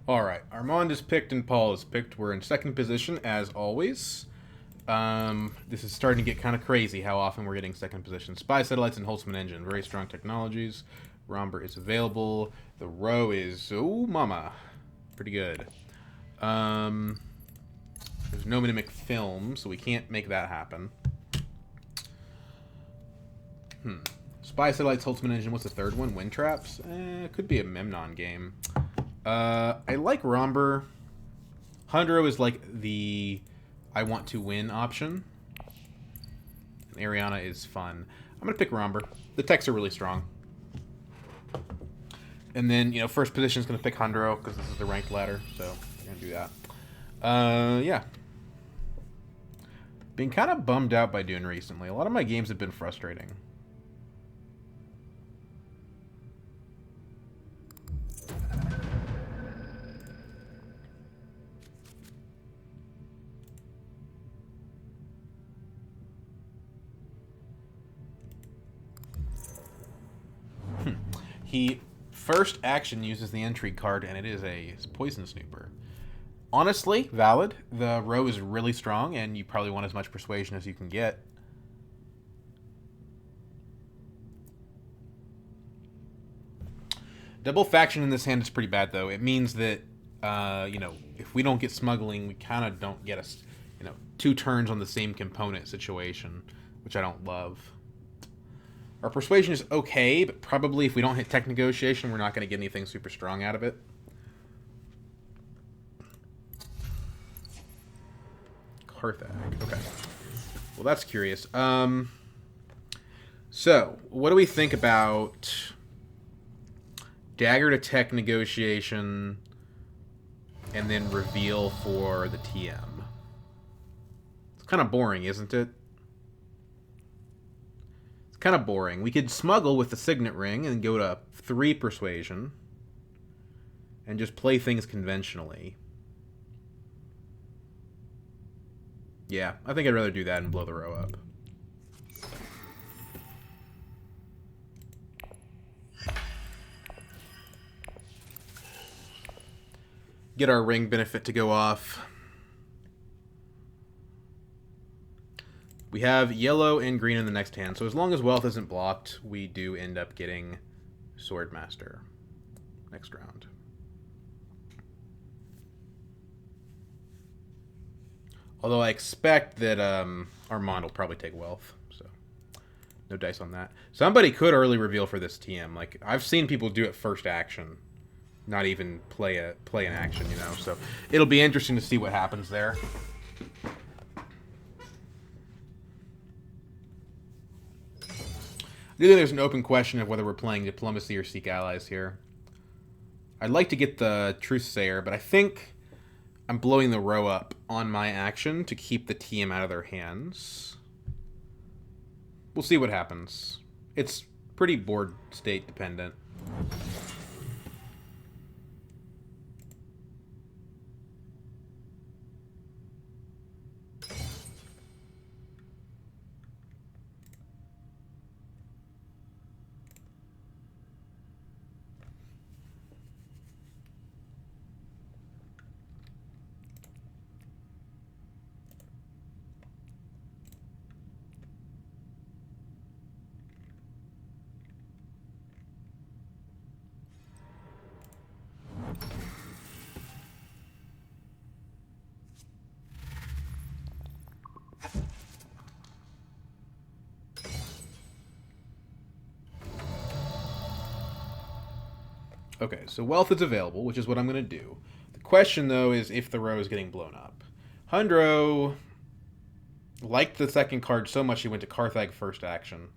Alright, Armand is picked and Paul is picked. We're in second position, as always. This is starting to get kind of crazy how often we're getting second position. Spy satellites and Holtzman engine. Very strong technologies. Romber is available. The row is... Oh, mama. Pretty good. There's no mimic film, so we can't make that happen. Spy satellites, Holtzman engine. What's the third one? Wind traps? Could be a Memnon game. I like Romber. Hundro is like the I want to win option. And Ariana is fun. I'm going to pick Romber. The techs are really strong. And then, first position is going to pick Hundro because this is the ranked ladder. So we're going to do that. Yeah. Being kind of bummed out by Dune recently. A lot of my games have been frustrating. He first action uses the intrigue card, and it is a poison snooper. Honestly, valid. The row is really strong, and you probably want as much persuasion as you can get. Double faction in this hand is pretty bad, though. It means that, if we don't get smuggling, we kind of don't get two turns on the same component situation, which I don't love. Our persuasion is okay, but probably if we don't hit tech negotiation, we're not going to get anything super strong out of it. Carthag. Okay. Well, that's curious. So, what do we think about dagger to tech negotiation and then reveal for the TM? It's kind of boring, isn't it? Kind of boring. We could smuggle with the signet ring and go to 3 persuasion and just play things conventionally. Yeah, I think I'd rather do that and blow the row up. Get our ring benefit to go off. We have yellow and green in the next hand, so as long as wealth isn't blocked, we do end up getting Swordmaster next round. Although I expect that Armand will probably take wealth, so no dice on that. Somebody could early reveal for this TM. Like, I've seen people do it first action, not even play an action, so it'll be interesting to see what happens there. I do think there's an open question of whether we're playing diplomacy or seek allies here. I'd like to get the Truthsayer, but I think I'm blowing the row up on my action to keep the TM out of their hands. We'll see what happens. It's pretty board state dependent. Okay, so wealth is available, which is what I'm going to do. The question, though, is if the row is getting blown up. Hundro liked the second card so much he went to Carthag first action.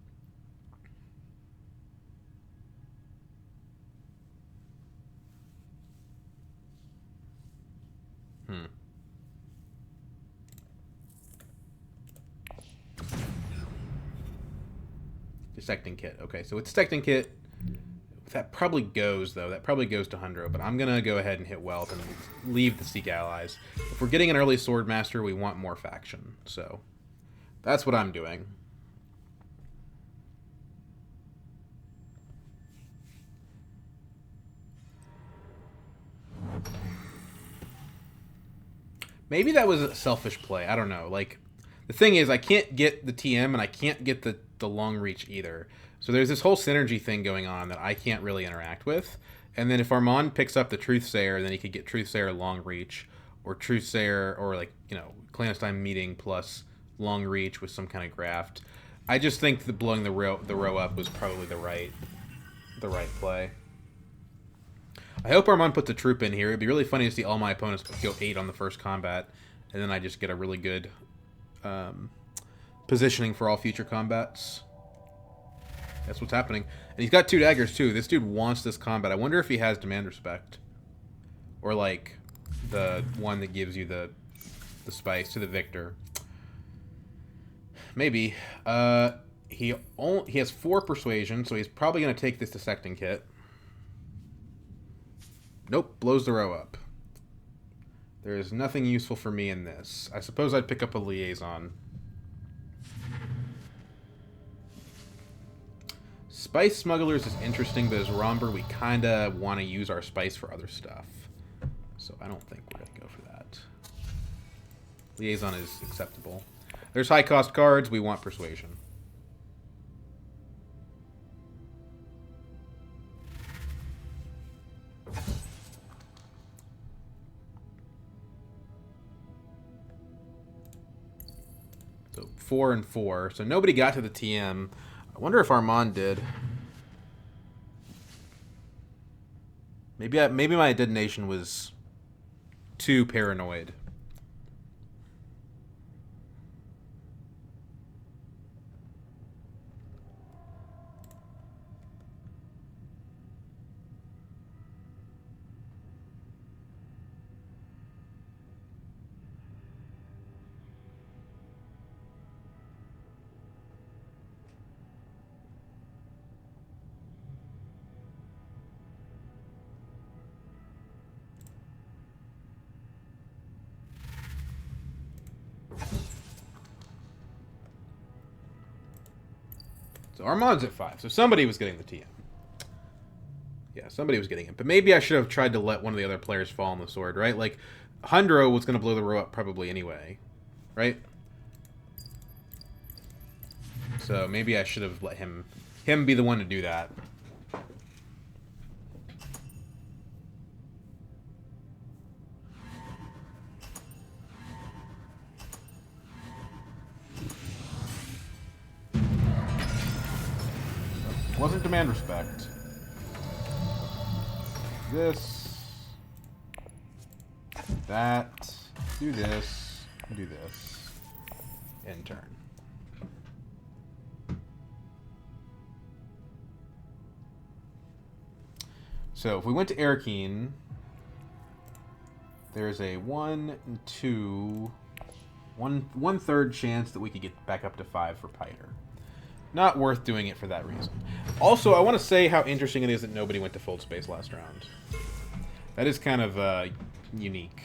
Dissecting Kit. Okay, so with Dissecting Kit, that probably goes, though. That probably goes to Hundro, but I'm going to go ahead and hit Wealth and leave the Seek Allies. If we're getting an early Swordmaster, we want more faction. So that's what I'm doing. Maybe that was a selfish play. I don't know. Like, the thing is, I can't get the TM and I can't get the long reach either. So there's this whole synergy thing going on that I can't really interact with. And then if Armand picks up the Truthsayer, then he could get Truthsayer long reach, or Truthsayer, or like, clandestine meeting plus long reach with some kind of graft. I just think that blowing the row up was probably the right play. I hope Armand puts a troop in here. It'd be really funny to see all my opponents go 8 on the first combat, and then I just get a really good positioning for all future combats. That's what's happening. And he's got 2 daggers, too. This dude wants this combat. I wonder if he has Demand Respect. Or, like, the one that gives you the spice to the victor. Maybe. He has 4 Persuasion, so he's probably going to take this Dissecting Kit. Nope, blows the row up. There is nothing useful for me in this. I suppose I'd pick up a Liaison. Spice Smugglers is interesting, but as Romber, we kind of want to use our spice for other stuff. So I don't think we're going to go for that. Liaison is acceptable. There's high-cost cards. We want Persuasion. So 4 and 4. So nobody got to the TM. I wonder if Armand did. Maybe my detonation was too paranoid. So Armand's at 5. So somebody was getting the TM. Yeah, somebody was getting it. But maybe I should have tried to let one of the other players fall on the sword, right? Like, Hundro was going to blow the row up probably anyway, right? So maybe I should have let him be the one to do that. Wasn't Demand Respect. This. That. Do this. Do this. End turn. So if we went to Arakeen, there's a 1/3 chance that we could get back up to 5 for Piter. Not worth doing it for that reason. Also, I want to say how interesting it is that nobody went to Fold Space last round. That is kind of unique.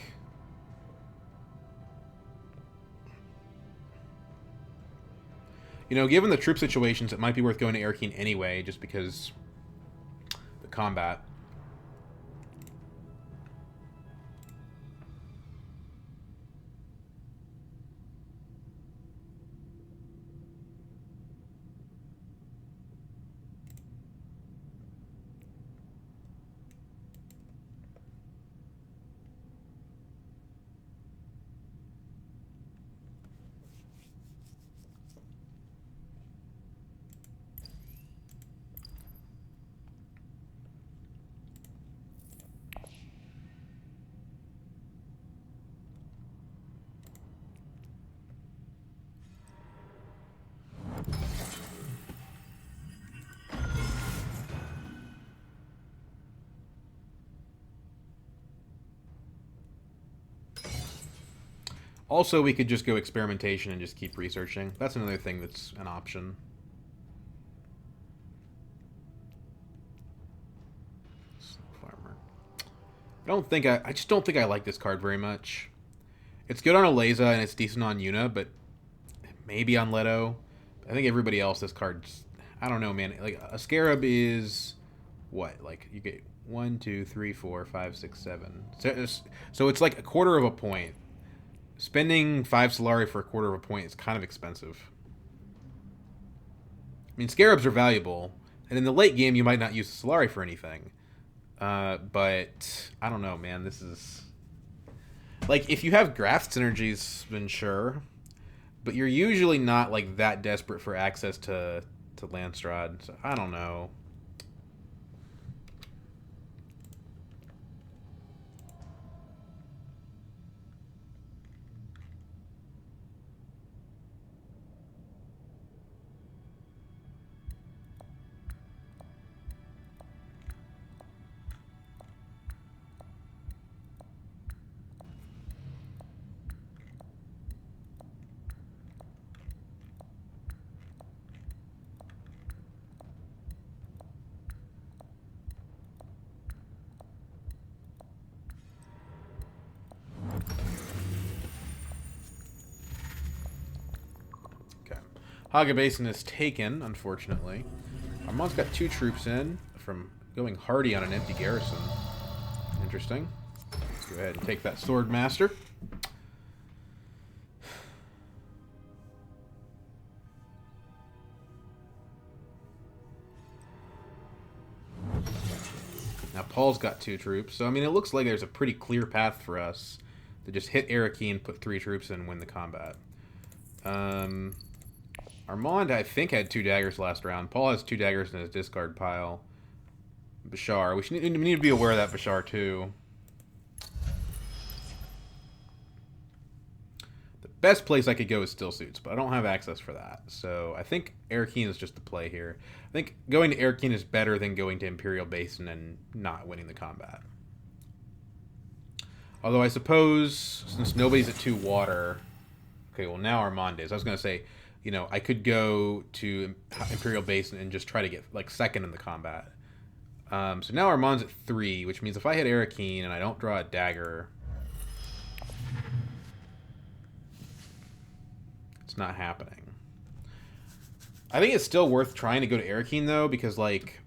Given the troop situations, it might be worth going to Arakeen anyway, just because the combat. Also, we could just go experimentation and just keep researching. That's another thing that's an option. Snow Farmer. I just don't think I like this card very much. It's good on Aleza and it's decent on Yuna, but maybe on Leto. I think everybody else, this card's... I don't know, man. Like, a Scarab is... What? Like, you get 1, 2, 3, 4, 5, 6, 7. So it's like a quarter of a point. Spending 5 Solari for a quarter of a point is kind of expensive. I mean, Scarabs are valuable, and in the late game you might not use the Solari for anything. But I don't know, man. This is... Like, if you have Graft synergies, then sure. But you're usually not, like, that desperate for access to Landstrad. So I don't know. Haga Basin is taken, unfortunately. Armand's got 2 troops in from going hardy on an empty garrison. Interesting. Let's go ahead and take that Sword Master. Now Paul's got 2 troops, so I mean it looks like there's a pretty clear path for us to just hit Arakeen, put 3 troops in, and win the combat. Armand, I think, had 2 daggers last round. Paul has 2 daggers in his discard pile. Bashar. We need to be aware of that Bashar, too. The best place I could go is Still Suits, but I don't have access for that. So I think Arakeen is just the play here. I think going to Arakeen is better than going to Imperial Basin and not winning the combat. Although I suppose, since nobody's at 2 water... Okay, well now Armand is. I was going to say... You know, I could go to Imperial Basin and just try to get, like, second in the combat. So now Armand's at 3, which means if I hit Arakeen and I don't draw a dagger... It's not happening. I think it's still worth trying to go to Arakeen, though, because, like...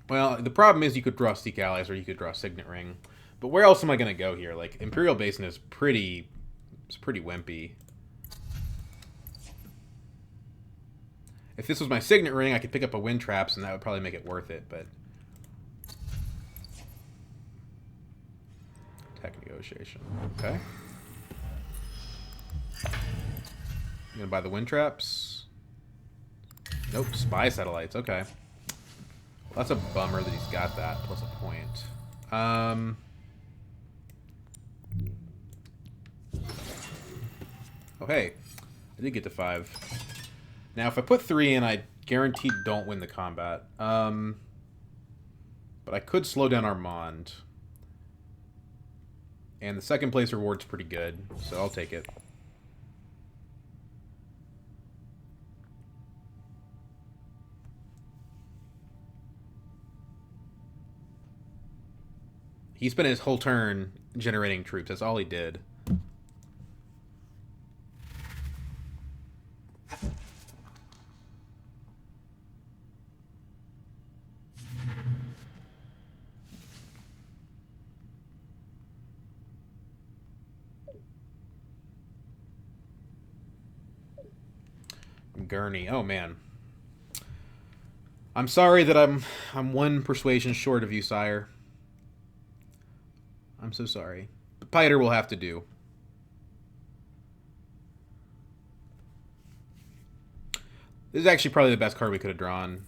Well, the problem is you could draw Seek Allies or you could draw Signet Ring. But where else am I going to go here? Like, Imperial Basin is pretty... It's pretty wimpy. If this was my Signet Ring, I could pick up a Wind Traps, and that would probably make it worth it, but... Tech Negotiation. Okay. I'm gonna buy the Wind Traps. Nope, Spy Satellites, okay. Well, that's a bummer that he's got that, plus a point. Oh, hey. I did get to 5. Now, if I put 3 in, I guaranteed don't win the combat. But I could slow down Armand. And the second place reward's pretty good, so I'll take it. He spent his whole turn generating troops. That's all he did. Gurney. Oh, man. I'm sorry that I'm 1 persuasion short of you, sire. I'm so sorry. But Piter will have to do. This is actually probably the best card we could have drawn.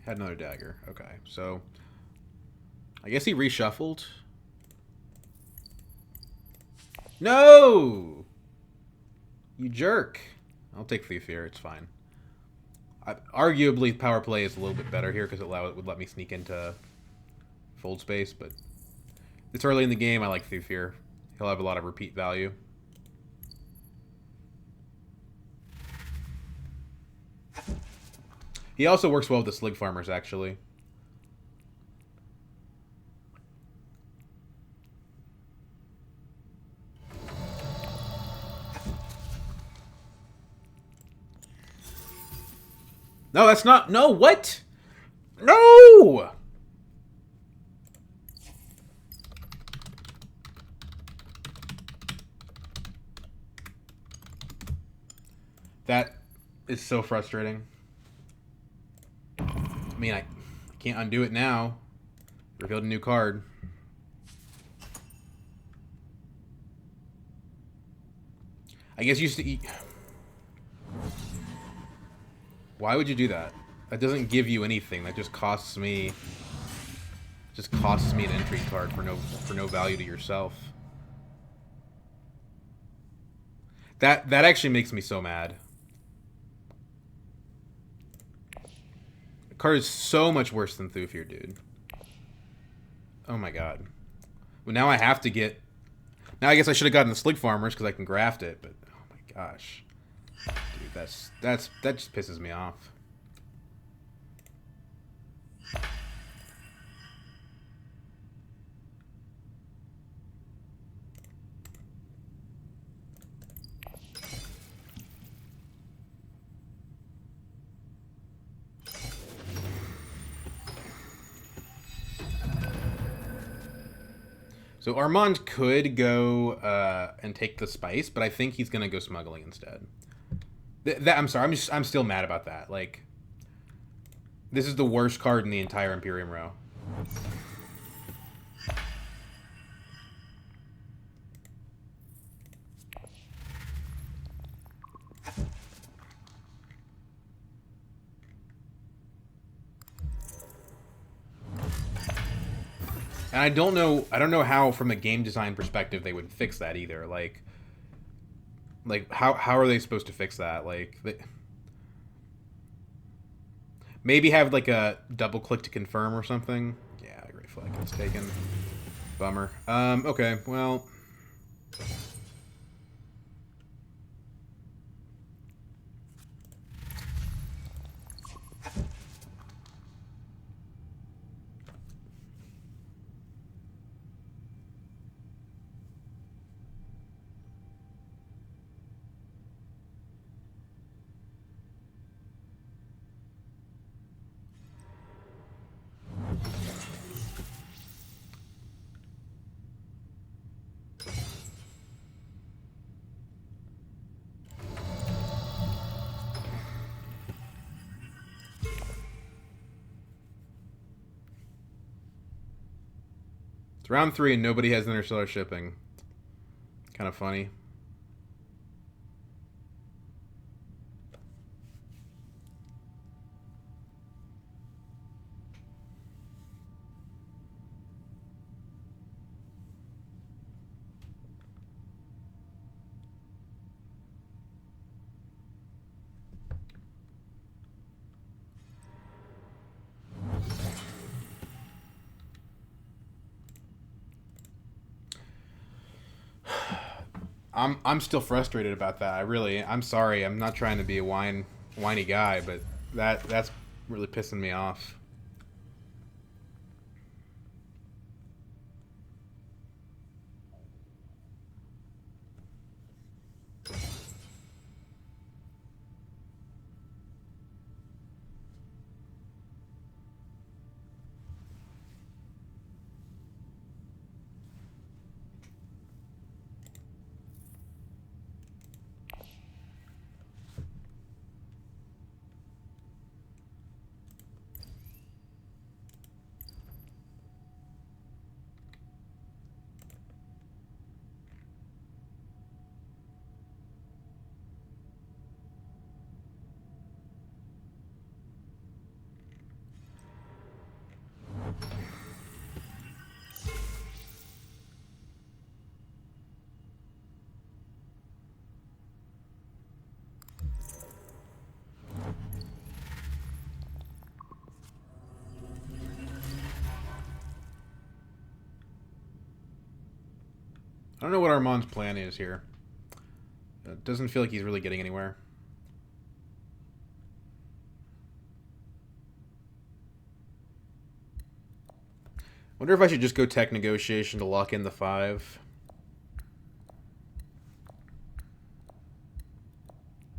Had another dagger. Okay, so... I guess he reshuffled. No! You jerk. I'll take Free Fear, it's fine. Arguably, power play is a little bit better here because it would let me sneak into fold space, but it's early in the game. I like Free Fear. He'll have a lot of repeat value. He also works well with the Slig Farmers, actually. No, that's not... No, what? No! That is so frustrating. I mean, I can't undo it now. Revealed a new card. I guess you used to eat. Why would you do that? That doesn't give you anything. That just costs me. Just costs me an entry card for no value to yourself. That actually makes me so mad. The card is so much worse than Thufir, dude. Oh my god. Well, now I have to get. Now I guess I should have gotten the Slig Farmers because I can graft it, but oh my gosh, dude, that just pisses me off. So Armand could go and take the spice, but I think he's gonna go smuggling instead. I'm sorry, I'm still mad about that. Like, this is the worst card in the entire Imperium row. And I don't know how from a game design perspective they would fix that either. Like how are they supposed to fix that? Maybe have like a double click to confirm or something. Yeah, Great Flag gets taken. Bummer. Okay, well. It's round 3 and nobody has Interstellar shipping. Kind of funny. I'm still frustrated about that. I'm sorry. I'm not trying to be a whiny guy, but that's really pissing me off. I don't know what Armand's plan is here. It doesn't feel like he's really getting anywhere. Wonder if I should just go tech negotiation to lock in the 5.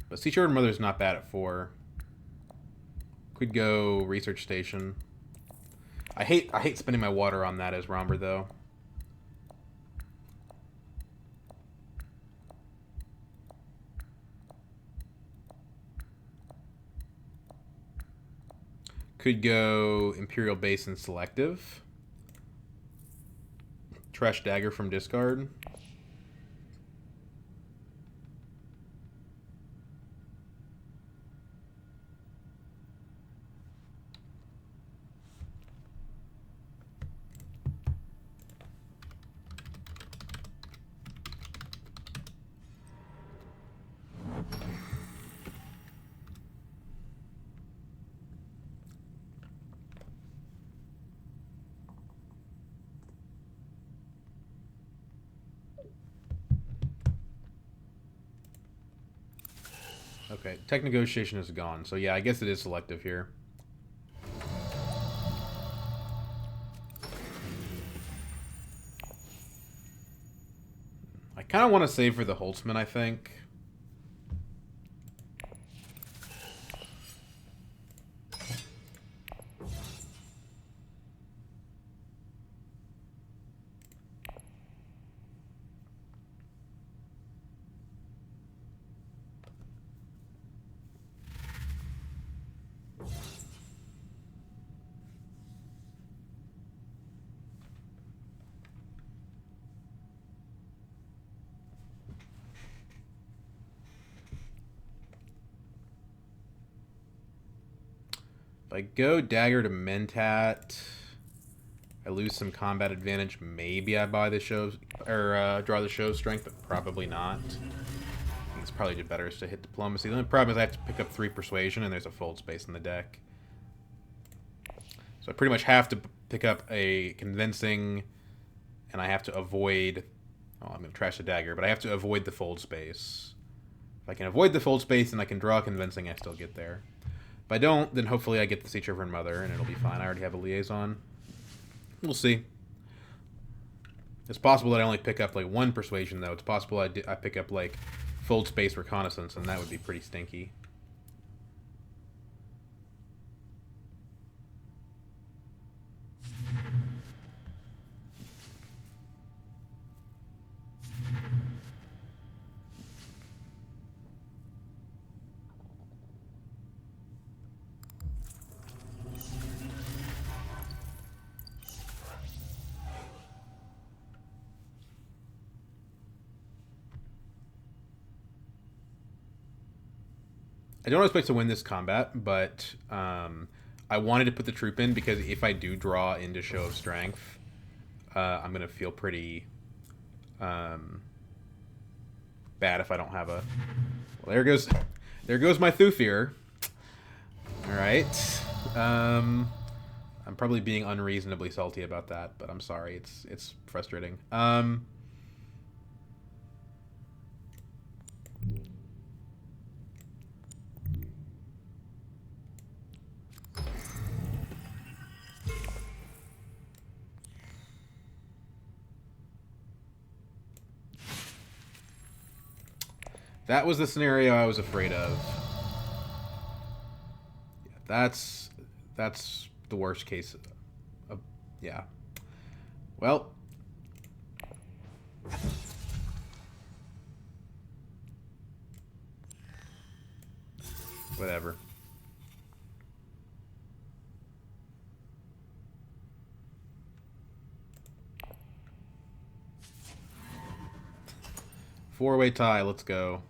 But Sea Children Mother's not bad at 4. Could go research station. I hate spending my water on that as Romber though. Could go Imperial Base and Selective. Trash Dagger from discard. Okay, Tech Negotiation is gone. So yeah, I guess it is selective here. I kind of want to save for the Holtzman, I think. If I go Dagger to Mentat, I lose some combat advantage. Maybe I buy the show or draw the show strength, but probably not. I think it's probably better to hit Diplomacy. The only problem is I have to pick up 3 Persuasion, and there's a fold space in the deck. So I pretty much have to pick up a Convincing, and I have to avoid... Oh, I'm going to trash the Dagger, but I have to avoid the fold space. If I can avoid the fold space and I can draw Convincing, I still get there. If I don't, then hopefully I get the Sea Reverend Mother, and it'll be fine. I already have a Liaison. We'll see. It's possible that I only pick up, like, 1 Persuasion, though. It's possible I pick up, like, Fold Space Reconnaissance, and that would be pretty stinky. I don't expect to win this combat, but I wanted to put the troop in because if I do draw into Show of Strength, I'm going to feel pretty bad if I don't have a... Well, there goes my Thufir. All right. I'm probably being unreasonably salty about that, but I'm sorry. It's frustrating. That was the scenario I was afraid of. Yeah, that's the worst case. Yeah. Well. Whatever. Four-way tie. Let's go.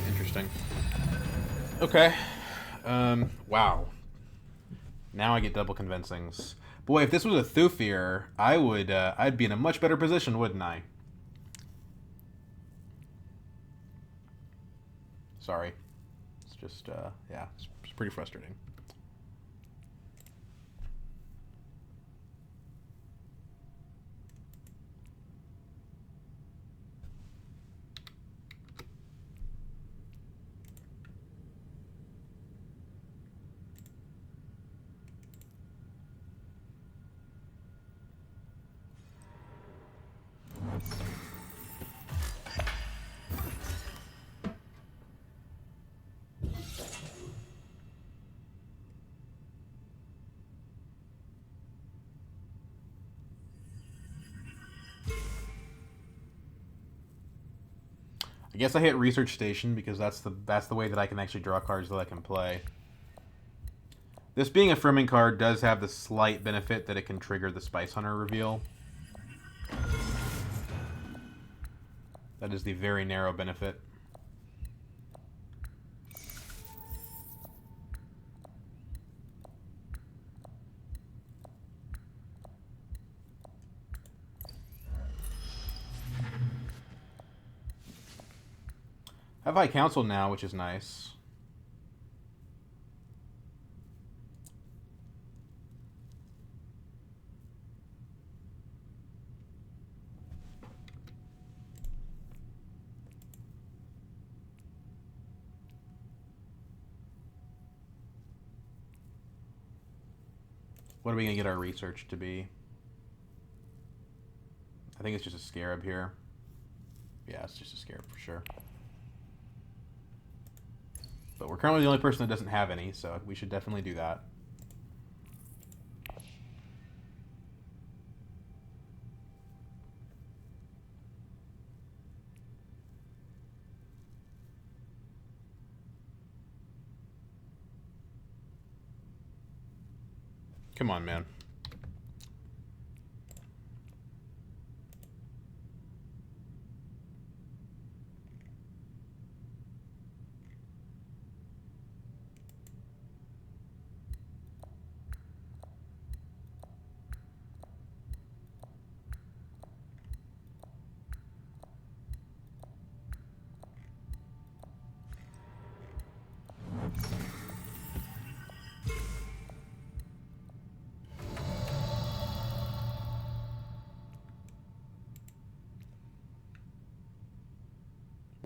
Interesting. Okay. Wow. Now I get double convincings. Boy, if this was a Thufir, I'd be in a much better position, wouldn't I? Sorry. It's just, yeah, it's pretty frustrating. guess I hit research station because that's the way that I can actually draw cards that I can play. This being a Firming card does have the slight benefit that it can trigger the Spice Hunter reveal. That is the very narrow benefit. I have High Council now, which is nice. What are we going to get our research to be? I think it's just a Scarab here. Yeah, it's just a Scarab for sure. But we're currently the only person that doesn't have any, so we should definitely do that. Come on, man.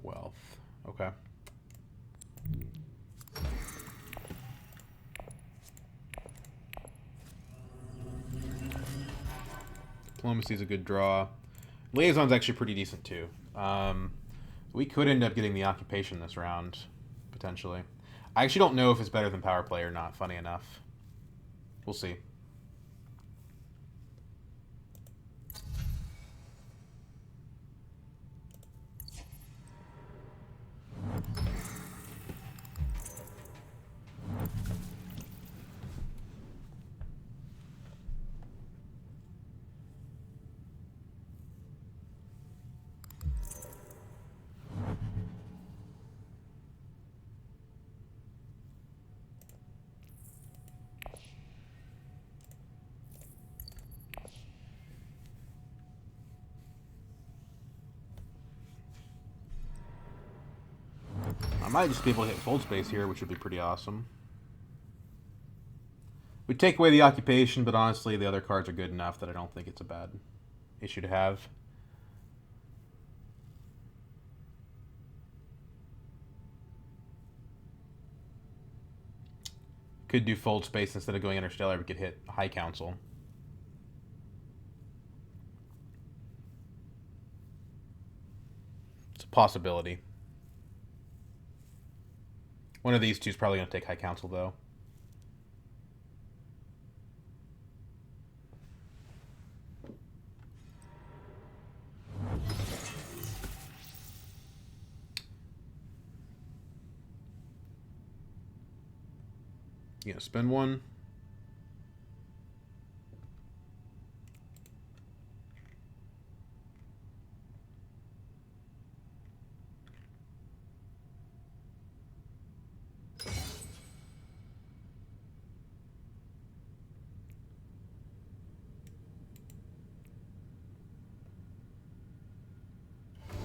Wealth. Okay. Diplomacy is a good draw. Liaison's actually pretty decent too. We could end up getting the occupation this round, potentially. I actually don't know if it's better than power play or not, funny enough. We'll see. I might just be able to hit Fold Space here, which would be pretty awesome. We'd take away the occupation, but honestly, the other cards are good enough that I don't think it's a bad issue to have. Could do Fold Space instead of going Interstellar. We could hit High Council. It's a possibility. One of these two is probably going to take High Council, though. Yeah, spend one.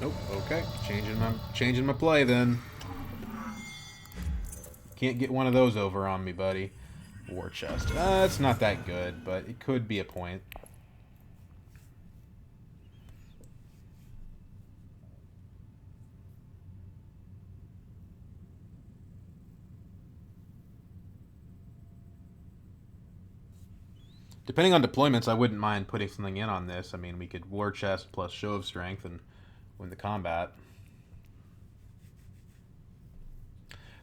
Nope. Okay. Changing my play then. Can't get one of those over on me, buddy. War chest. It's not that good, but it could be a point. Depending on deployments, I wouldn't mind putting something in on this. I mean, we could War Chest plus Show of Strength and win the combat.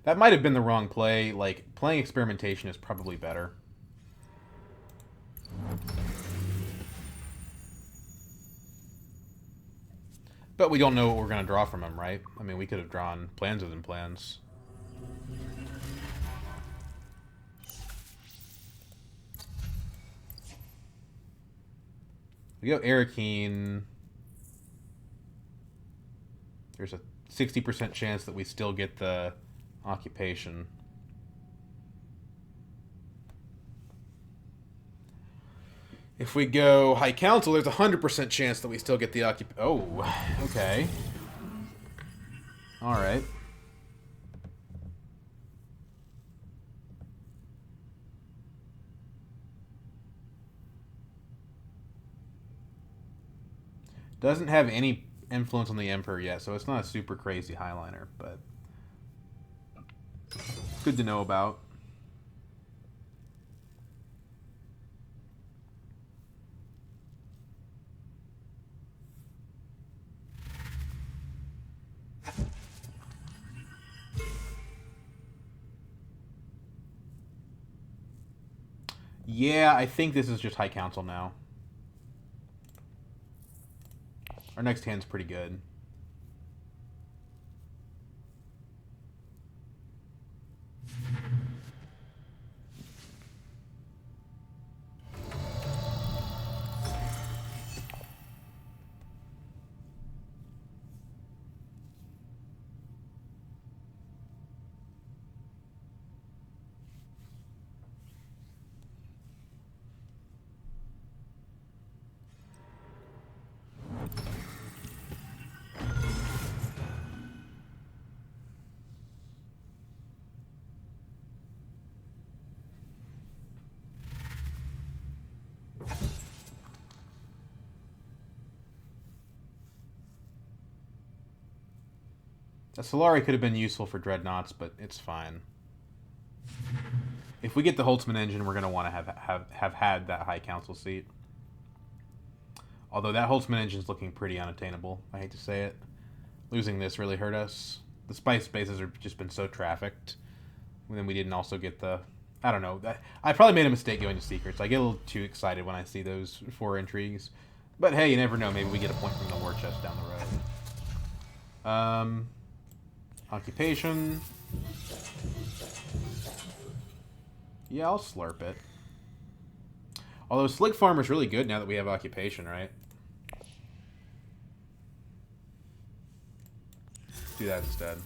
That might have been the wrong play. Like, playing Experimentation is probably better. But we don't know what we're going to draw from him, right? I mean, we could have drawn plans within plans. We go Arakeen. There's a 60% chance that we still get the occupation. If we go High Council, there's a 100% chance that we still get the occupation. Oh, okay. Alright. Doesn't have any influence on the Emperor yet, so it's not a super crazy highliner, but good to know about. Yeah, I think this is just High Council now. Our next hand's pretty good. A Solari could have been useful for Dreadnoughts, but it's fine. If we get the Holtzman engine, we're going to want to have had that High Council seat. Although that Holtzman engine is looking pretty unattainable. I hate to say it. Losing this really hurt us. The spice bases have just been so trafficked. And then we didn't also get the... I don't know. I probably made a mistake going to Secrets. I get a little too excited when I see those 4 intrigues. But hey, you never know. Maybe we get a point from the war chest down the road. Occupation. Yeah, I'll slurp it. Although Slick Farmer's really good now that we have occupation, right? Let's do that instead.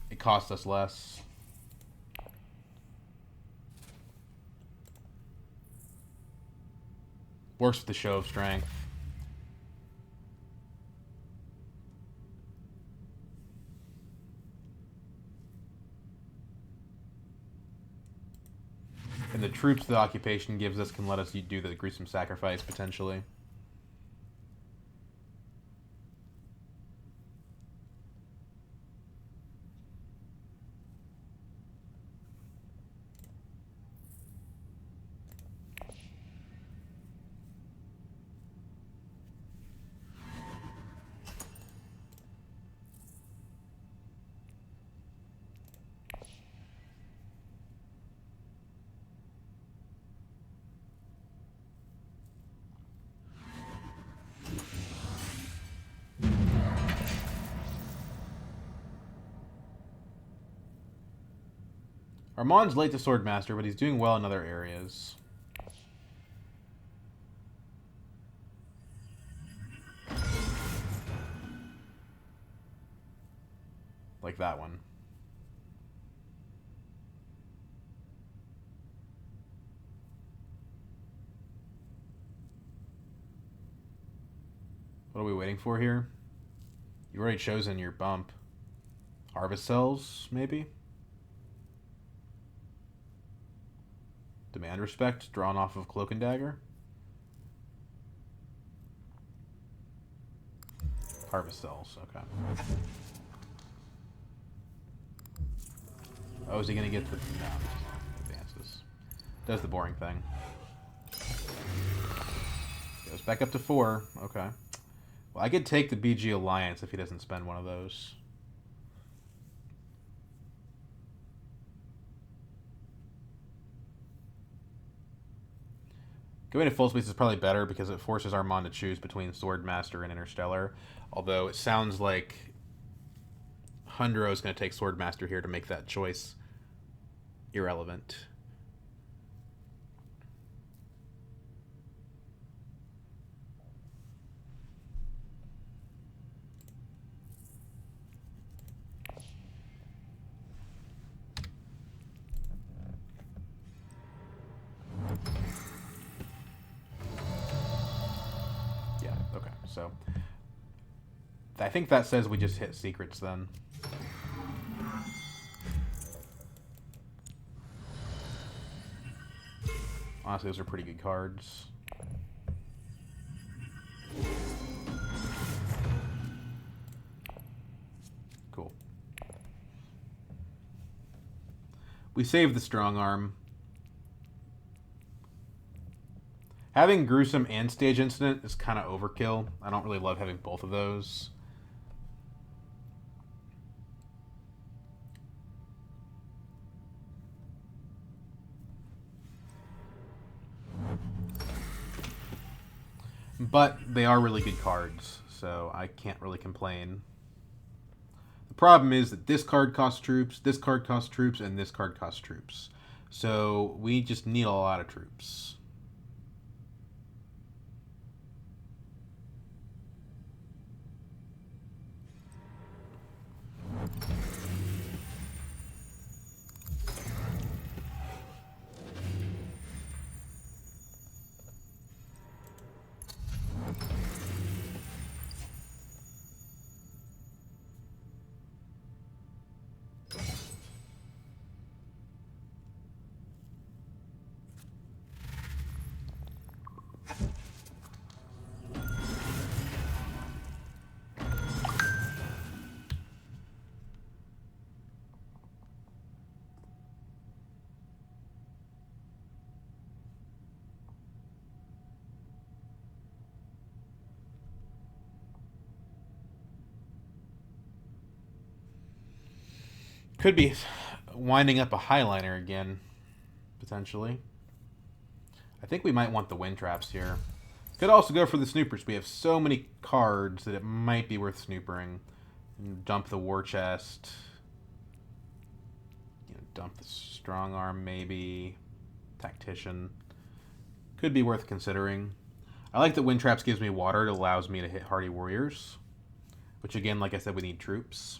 It costs us less. Works with the show of strength. And the troops the occupation gives us can let us do the gruesome sacrifice, potentially. Armand's late to Swordmaster, but he's doing well in other areas. Like that one. What are we waiting for here? You've already chosen your bump. Harvest cells, maybe? Demand respect, drawn off of Cloak and Dagger. Harvest cells, okay. Oh, is he gonna get the... No, advances. Does the boring thing. Goes back up to 4, okay. Well, I could take the BG Alliance if he doesn't spend one of those. Going to full space is probably better because it forces Armand to choose between Swordmaster and Interstellar. Although it sounds like Hundro is going to take Swordmaster here to make that choice irrelevant. Yeah, okay. So I think that says we just hit secrets then. Honestly, those are pretty good cards. Cool. We saved the strong arm. Having gruesome and stage incident is kind of overkill. I don't really love having both of those. But they are really good cards, so I can't really complain. The problem is that this card costs troops, this card costs troops, and this card costs troops. So we just need a lot of troops. Could be winding up a highliner again, potentially. I think we might want the wind traps here. Could also go for the snoopers. We have so many cards that it might be worth snoopering. And dump the war chest. Dump the strong arm, maybe. Tactician. Could be worth considering. I like that wind traps gives me water. It allows me to hit hardy warriors. Which again, like I said, we need troops.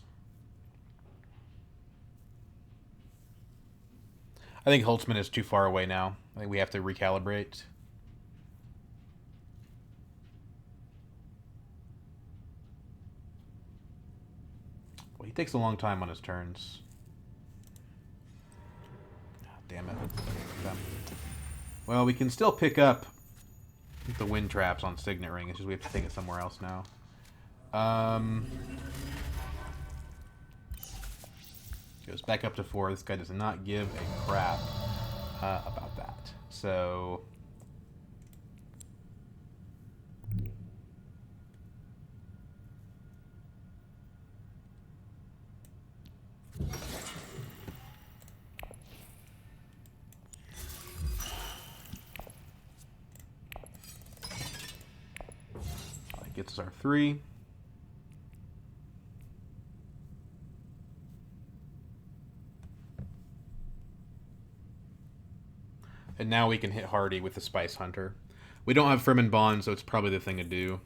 I think Holtzman is too far away now. I think we have to recalibrate. Well, he takes a long time on his turns. Damn it. Well, we can still pick up the wind traps on Signet Ring. It's just we have to take it somewhere else now. Goes back up to 4. This guy does not give a crap about that. So that gets us our 3. And now we can hit Hardy with the Spice Hunter. We don't have Fremen Bond, so it's probably the thing to do.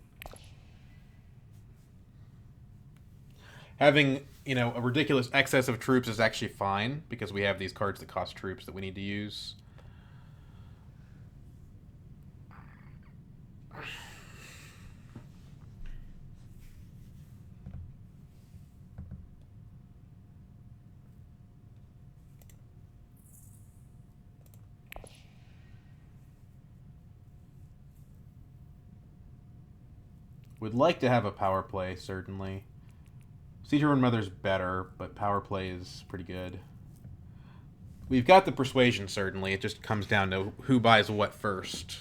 Having, a ridiculous excess of troops is actually fine, because we have these cards that cost troops that we need to use. Would like to have a power play, certainly. Siege Run Mother's better, but power play is pretty good. We've got the persuasion, certainly. It just comes down to who buys what first.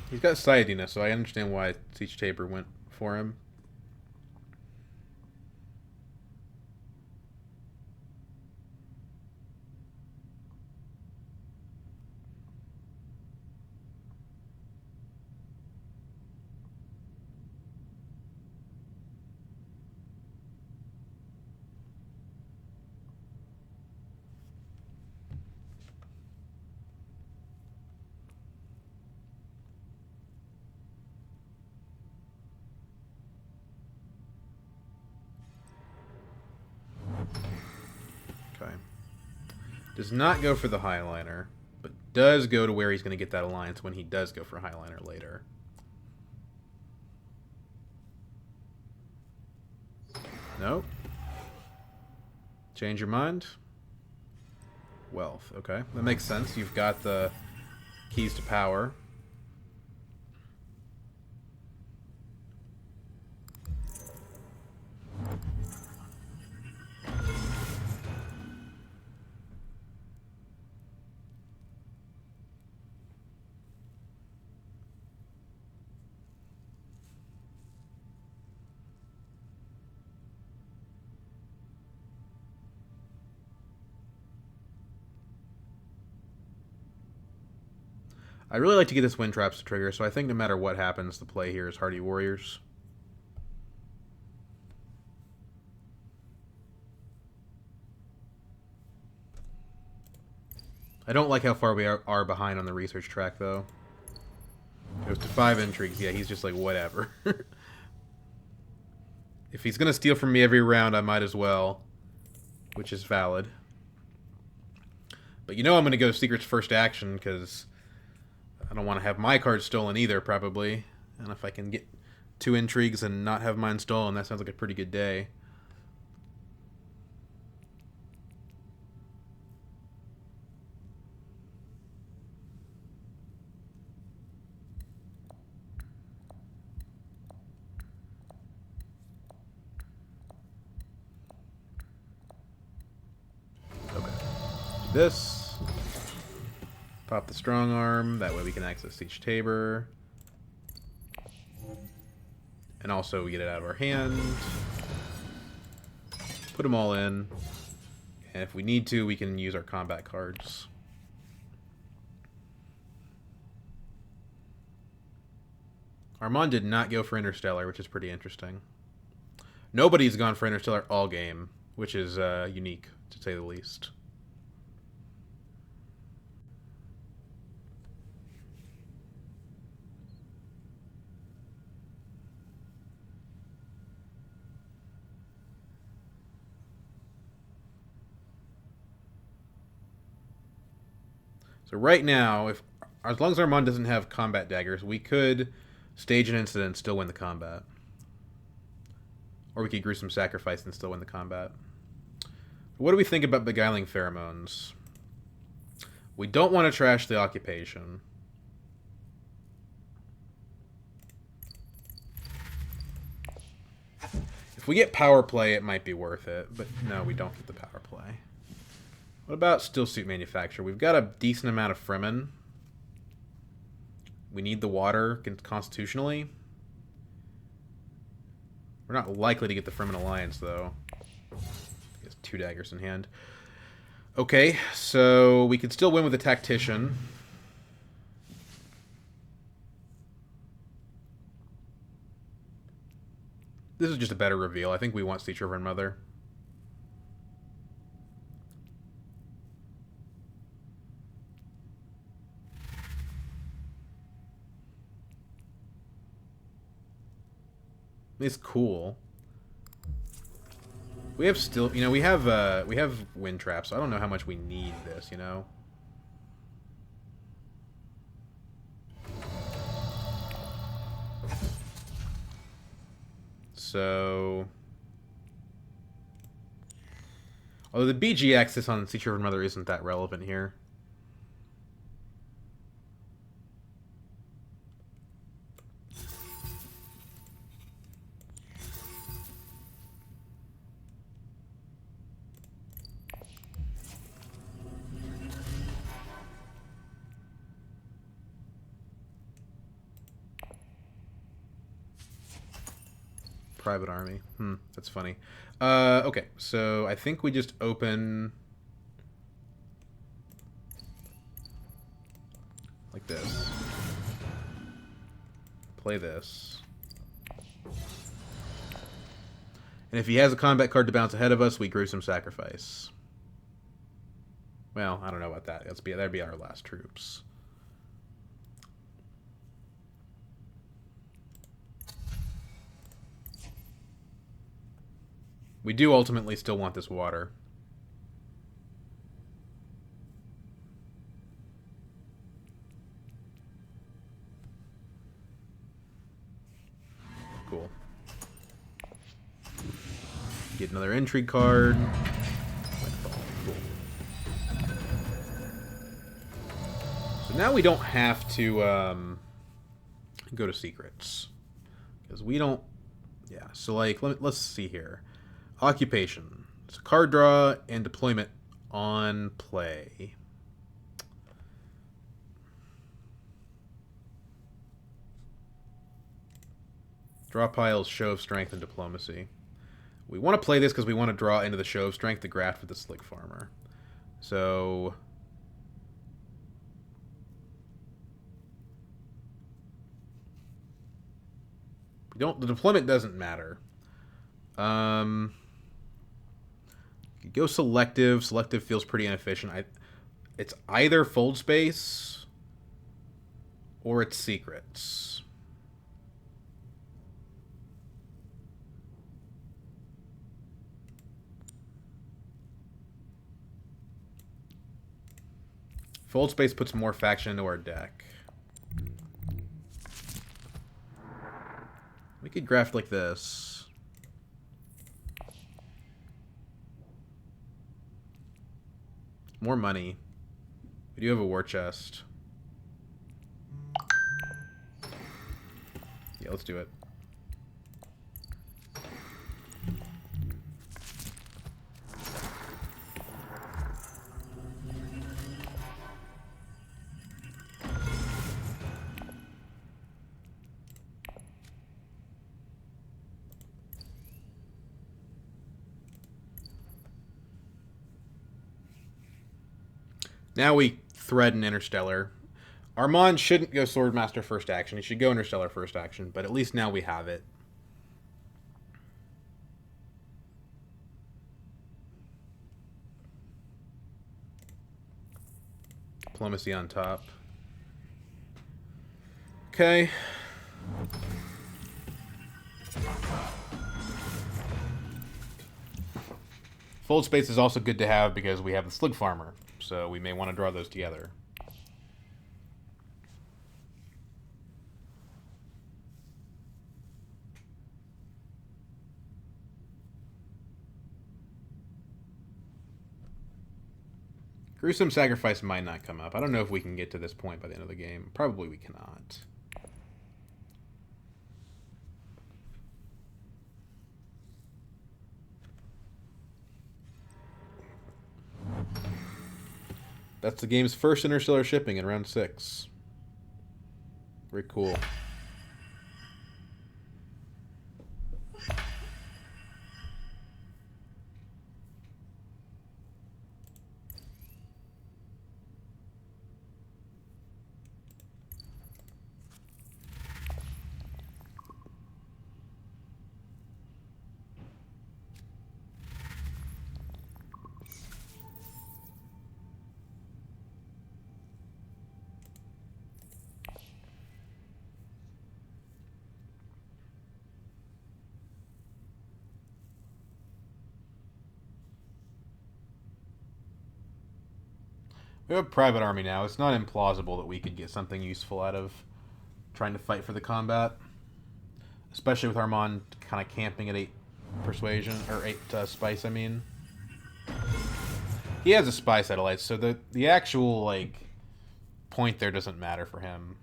He's got sightediness, so I understand why Siege Tabor went for him. Okay. Does not go for the Highliner, but does go to where he's going to get that alliance when he does go for Highliner later. Nope. Change your mind? Wealth. Okay. That makes sense. You've got the keys to power. I really like to get this Wind Traps to trigger, so I think no matter what happens, the play here is Hardy Warriors. I don't like how far we are behind on the research track, though. It goes to 5 intrigues. Yeah, he's just like, whatever. If he's going to steal from me every round, I might as well. Which is valid. But you know I'm going to go Secret's first action, because I don't want to have my card stolen either, probably. And if I can get 2 intrigues and not have mine stolen, that sounds like a pretty good day. Okay. Do this. Pop the strong arm. That way we can access Siege Tabor. And also we get it out of our hand. Put them all in. And if we need to, we can use our combat cards. Armand did not go for Interstellar, which is pretty interesting. Nobody's gone for Interstellar all game, which is unique, to say the least. So right now, if as long as Armand doesn't have combat daggers, we could stage an incident and still win the combat. Or we could gruesome sacrifice and still win the combat. What do we think about beguiling pheromones? We don't want to trash the occupation. If we get power play, it might be worth it. But no, we don't get the power play. What about still suit manufacture? We've got a decent amount of Fremen. We need the water constitutionally. We're not likely to get the Fremen Alliance, though. He has 2 daggers in hand. Okay, so we could still win with a tactician. This is just a better reveal. I think we want Siege Reverend Mother. It's cool. We have still, you know, we have wind traps. So I don't know how much we need this, you know. So, although the BG axis on Siege Reverend Mother isn't that relevant here. private army. That's funny. Okay, so I think we just open like this. Play this. And if he has a combat card to bounce ahead of us, we gruesome sacrifice. Well, I don't know about that. That'd be our last troops. We do ultimately still want this water. Cool. Get another intrigue card. Cool. So now we don't have to go to secrets. Because we don't... Yeah, so like, let's see here. Occupation. So card draw and deployment on play. Draw piles, show of strength, and diplomacy. We want to play this because we want to draw into the show of strength to graft with the slick farmer. So... the deployment doesn't matter. Go selective. Selective feels pretty inefficient. It's either fold space or it's secrets. Fold space puts more faction into our deck. We could graft like this. More money. We do have a war chest. Yeah, let's do it. Now we threaten Interstellar. Armand shouldn't go Swordmaster first action. He should go Interstellar first action, but at least now we have it. Diplomacy on top. Okay. Fold space is also good to have because we have the Slig Farmer, so we may want to draw those together. Gruesome Sacrifice might not come up. I don't know if we can get to this point by the end of the game. Probably we cannot. That's the game's first Interstellar shipping in round 6. Very cool. We have a private army now. It's not implausible that we could get something useful out of trying to fight for the combat. Especially with Armand kind of camping at 8 persuasion, or 8 spice, I mean. He has a spy satellite, so the actual, like, point there doesn't matter for him.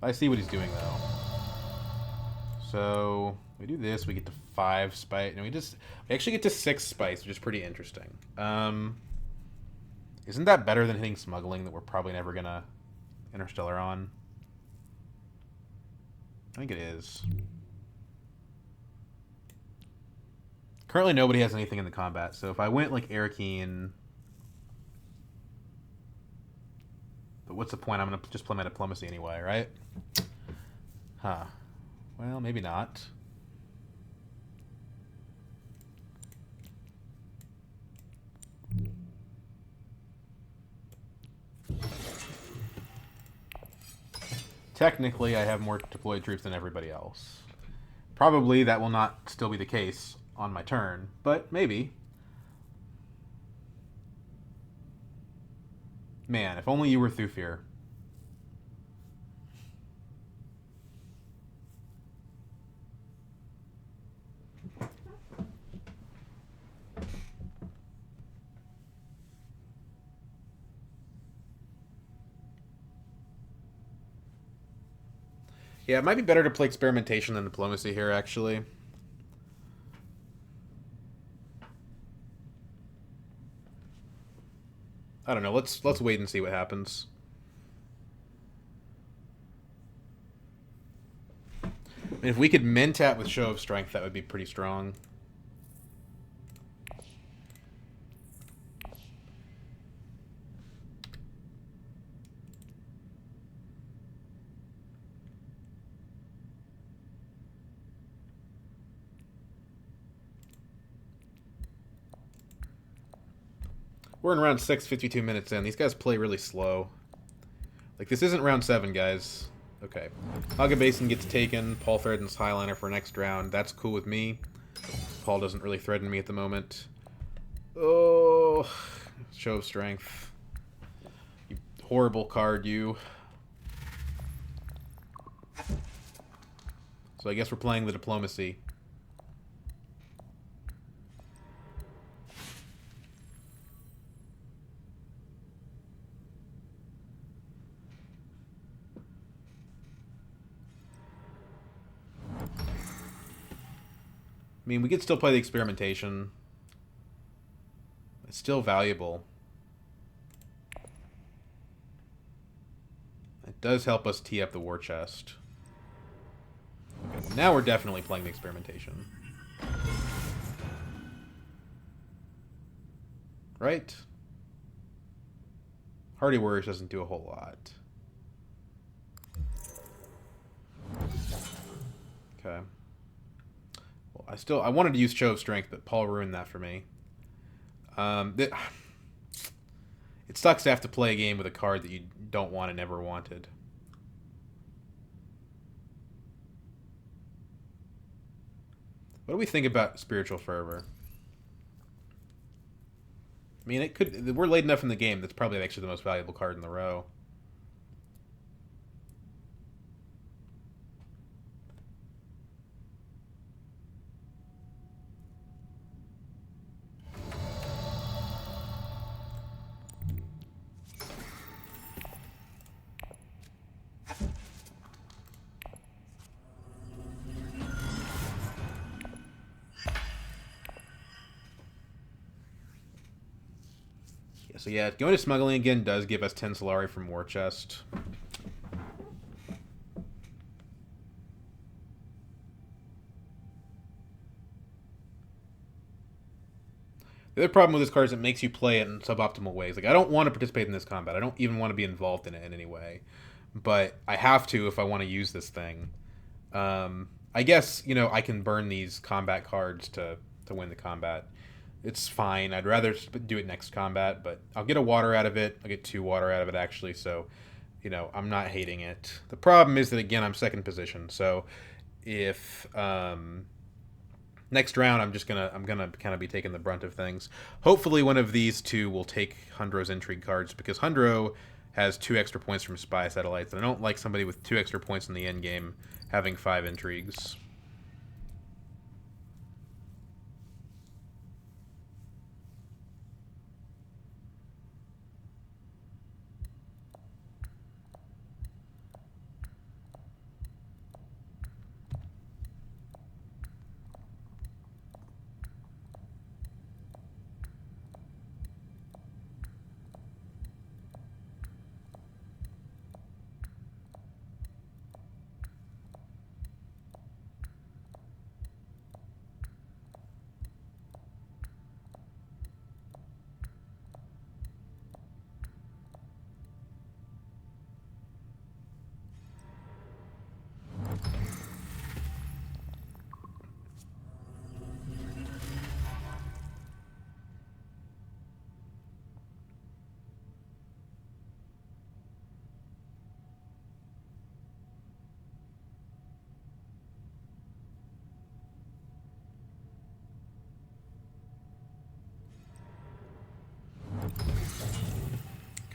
I see what he's doing, though. So, we do this, we get to 5 spice, and we actually get to 6 spice, which is pretty interesting. Isn't that better than hitting smuggling that we're probably never gonna Interstellar on? I think it is. Currently, nobody has anything in the combat. So if I went like Arakeen, but what's the point? I'm gonna just play my diplomacy anyway, right? Huh. Well, maybe not. Technically, I have more deployed troops than everybody else. Probably that will not still be the case on my turn, but maybe. Man, if only you were Thufir. Yeah, it might be better to play experimentation than diplomacy here, actually. I don't know. Let's wait and see what happens. I mean, if we could Mentat with Show of Strength, that would be pretty strong. We're in round 6, 52 minutes in. These guys play really slow. Like, this isn't round 7, guys. Okay. Haga Basin gets taken. Paul threatens Highliner for next round. That's cool with me. Paul doesn't really threaten me at the moment. Oh, Show of Strength. You horrible card, you. So I guess we're playing the diplomacy. I mean, we could still play the experimentation. It's still valuable. It does help us tee up the war chest. Okay, now we're definitely playing the experimentation. Right? Hardy Warriors doesn't do a whole lot. Okay. Well, I wanted to use Show of Strength, but Paul ruined that for me. It sucks to have to play a game with a card that you don't want and never wanted. What do we think about Spiritual Fervor? I mean, it could. We're late enough in the game. That's probably actually the most valuable card in the row. So yeah, going to Smuggling again does give us 10 Solari from War Chest. The other problem with this card is it makes you play it in suboptimal ways. Like, I don't want to participate in this combat. I don't even want to be involved in it in any way. But I have to if I want to use this thing. I guess, I can burn these combat cards to win the combat. It's fine. I'd rather do it next combat, but I'll get a water out of it. I'll get 2 water out of it, actually, so, I'm not hating it. The problem is that, again, I'm second position, so if next round I'm gonna kind of be taking the brunt of things. Hopefully one of these two will take Hundro's Intrigue cards, because Hundro has 2 extra points from Spy Satellites, and I don't like somebody with 2 extra points in the endgame having 5 intrigues.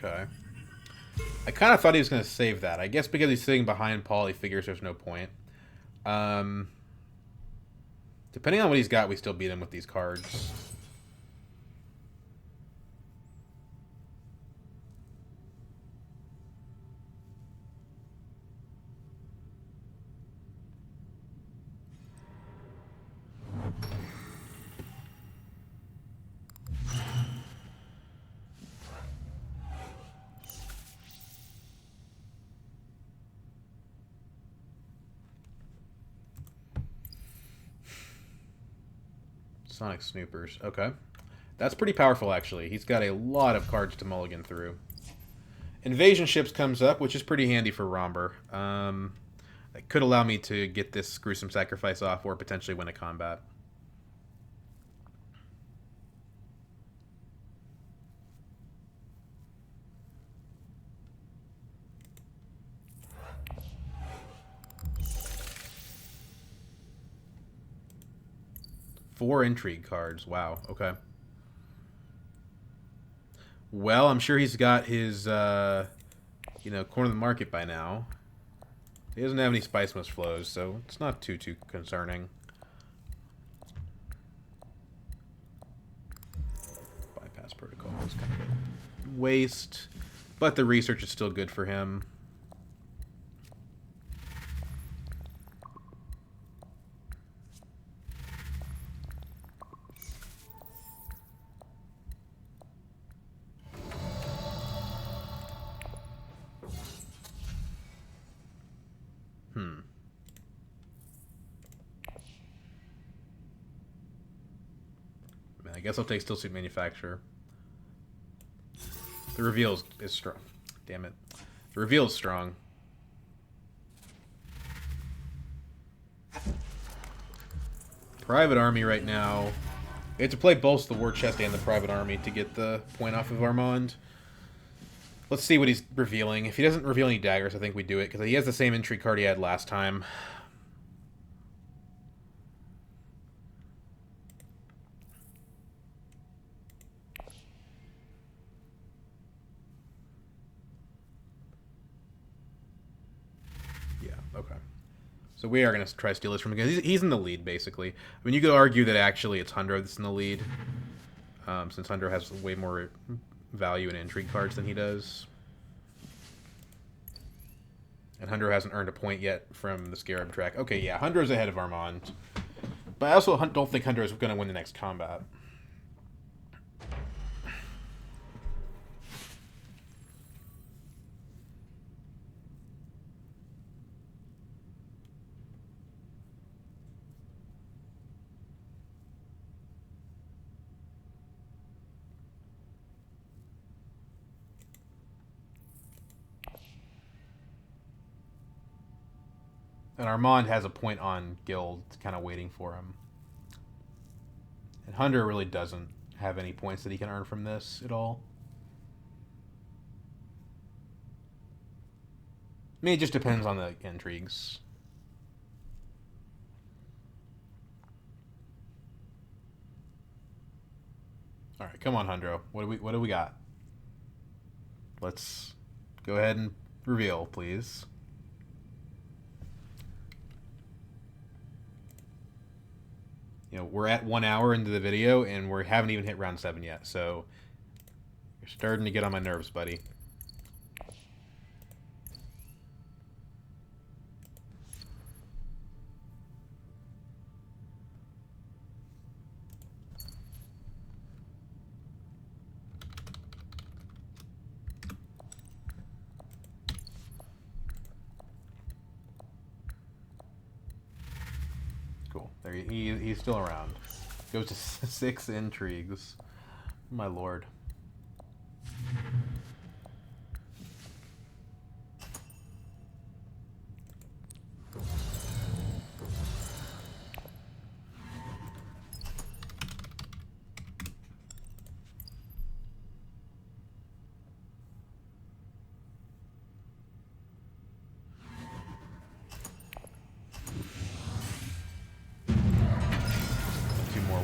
Okay. I kind of thought he was going to save that. I guess because he's sitting behind Paul, he figures there's no point. Um, Depending on what he's got, we still beat him with these cards. Sonic Snoopers. Okay. That's pretty powerful, actually. He's got a lot of cards to mulligan through. Invasion Ships comes up, which is pretty handy for Romber. That could allow me to get this gruesome sacrifice off or potentially win a combat. Four intrigue cards. Wow. Okay. Well, I'm sure he's got his, corner of the market by now. He doesn't have any Spice Must flows, so it's not too concerning. Bypass protocol is kind of a waste, but the research is still good for him. I guess I'll take Still Suit Manufacturer. The reveal is strong. Damn it. The reveal is strong. Private Army right now. We have to play both the War Chest and the Private Army to get the point off of Armand. Let's see what he's revealing. If he doesn't reveal any daggers, I think we do it, because he has the same intrigue card he had last time. Okay. So we are going to try to steal this from him. He's in the lead, basically. I mean, you could argue that actually it's Hundro that's in the lead, since Hundro has way more value in intrigue cards than he does. And Hundro hasn't earned a point yet from the Scarab track. Okay, yeah, Hundro's ahead of Armand. But I also don't think Hundro's going to win the next combat. And Armand has a point on Guild, kind of waiting for him. And Hunter really doesn't have any points that he can earn from this at all. I mean, it just depends on the intrigues. All right, come on, Hundro. What do we got? Let's go ahead and reveal, please. We're at 1 hour into the video, and we haven't even hit round 7 yet, so you're starting to get on my nerves, buddy. Cool. There he's still around. Goes to 6 intrigues. My lord.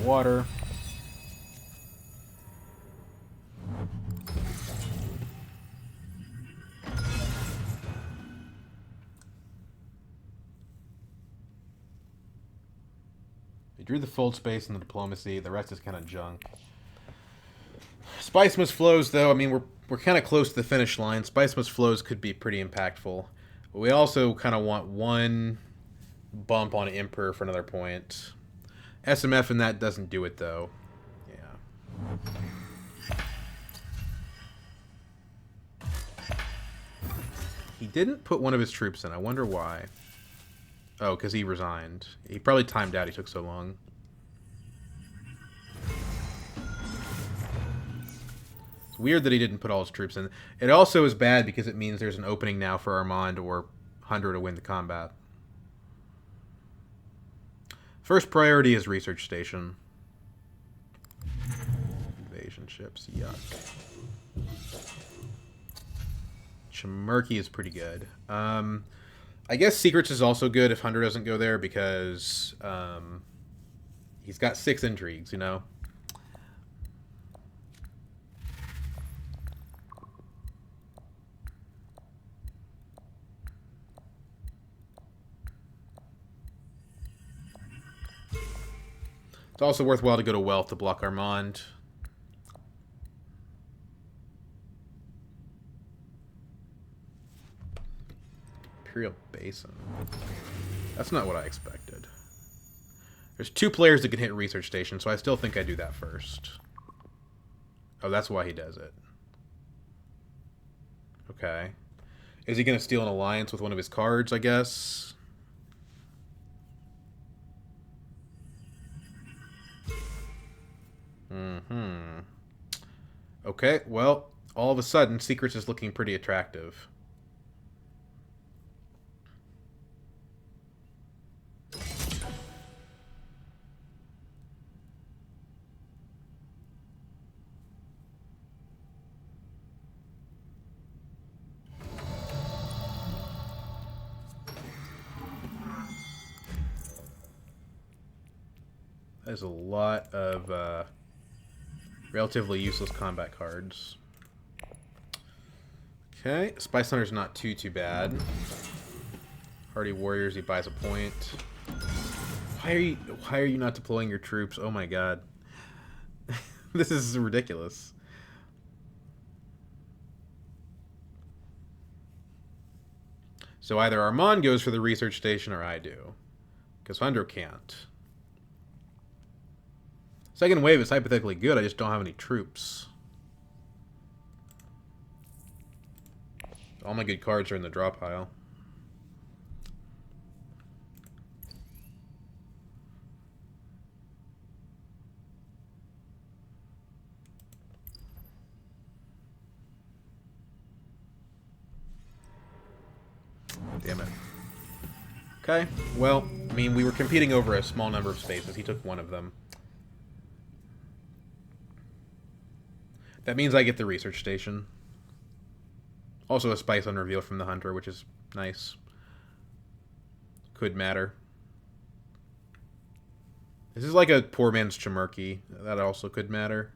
Water. drew the fold space and the diplomacy. The rest is kind of junk. Spice Must Flows, though, I mean, we're kind of close to the finish line. Spice Must Flows could be pretty impactful. But we also kind of want one bump on Emperor for another point. SMF and that doesn't do it, though. Yeah. He didn't put one of his troops in. I wonder why. Oh, because he resigned. He probably timed out. He took so long. It's weird that he didn't put all his troops in. It also is bad because it means there's an opening now for Armand or Hundra to win the combat. First priority is research station. Invasion ships, yuck. Chimurky is pretty good. I guess Secrets is also good if Hundra doesn't go there because he's got 6 intrigues, you know? It's also worthwhile to go to Wealth to block Armand. Imperial Basin. That's not what I expected. There's 2 players that can hit Research Station, so I still think I do that first. Oh, that's why he does it. Okay. Is he going to steal an alliance with one of his cards, I guess? Okay, well, all of a sudden, Secrets is looking pretty attractive. There's a lot of relatively useless combat cards. Okay, Spice Hunter's not too bad. Hardy Warriors, he buys a point. Why are you not deploying your troops? Oh my god. This is ridiculous. So either Armand goes for the research station or I do. Because Hundra can't. Second wave is hypothetically good, I just don't have any troops. All my good cards are in the draw pile. Damn it. Okay, well, I mean, we were competing over a small number of spaces. He took one of them. That means I get the research station. Also a spice on reveal from the hunter, which is nice. Could matter. This is like a poor man's Chimurky. That also could matter.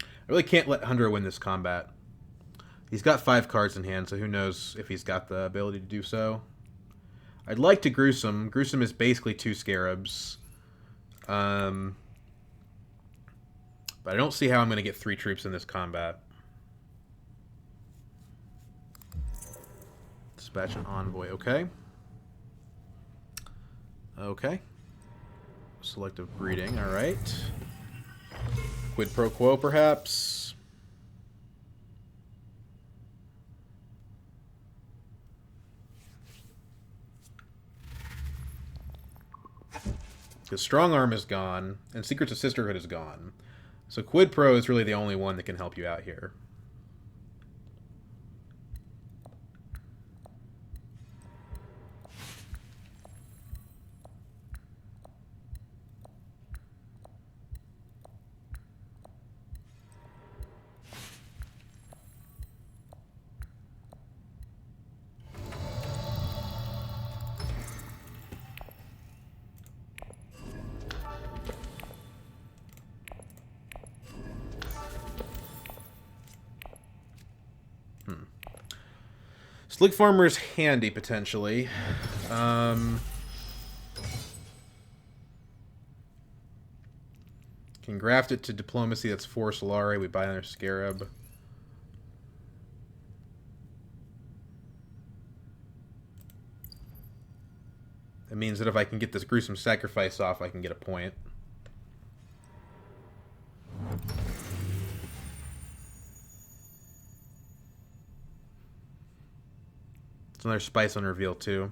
I really can't let Hundra win this combat. He's got 5 cards in hand, so who knows if he's got the ability to do so. I'd like to Gruesome. Gruesome is basically 2 Scarabs. But I don't see how I'm going to get 3 troops in this combat. Dispatch an envoy. Okay. Okay. Selective breeding. All right. Quid pro quo, perhaps. Because Strong Arm is gone, and Secrets of Sisterhood is gone. So Quid Pro is really the only one that can help you out here. Slick Farmer's handy, potentially. Um, can graft it to diplomacy. That's 4 Solari. We buy another Scarab. It means that if I can get this gruesome sacrifice off, I can get a point. It's another spice on reveal too.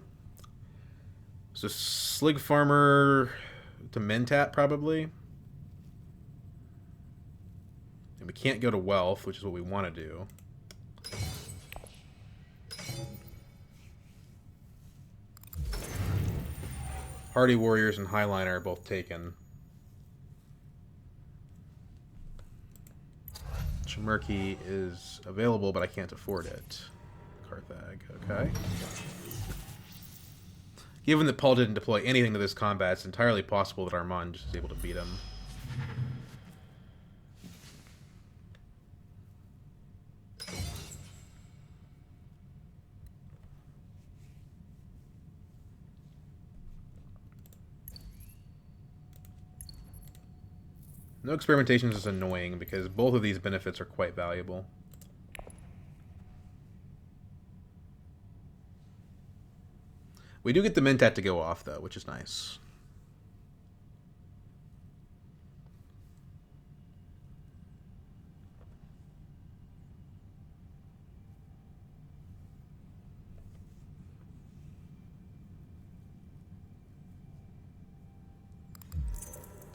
So Slig Farmer to Mentat probably. And we can't go to Wealth, which is what we want to do. Hardy Warriors and Highliner are both taken. Chimerki is available, but I can't afford it. Carthag, okay. Given that Paul didn't deploy anything to this combat, it's entirely possible that Armand just is able to beat him. No experimentations is annoying because both of these benefits are quite valuable. We do get the Mentat to go off, though, which is nice.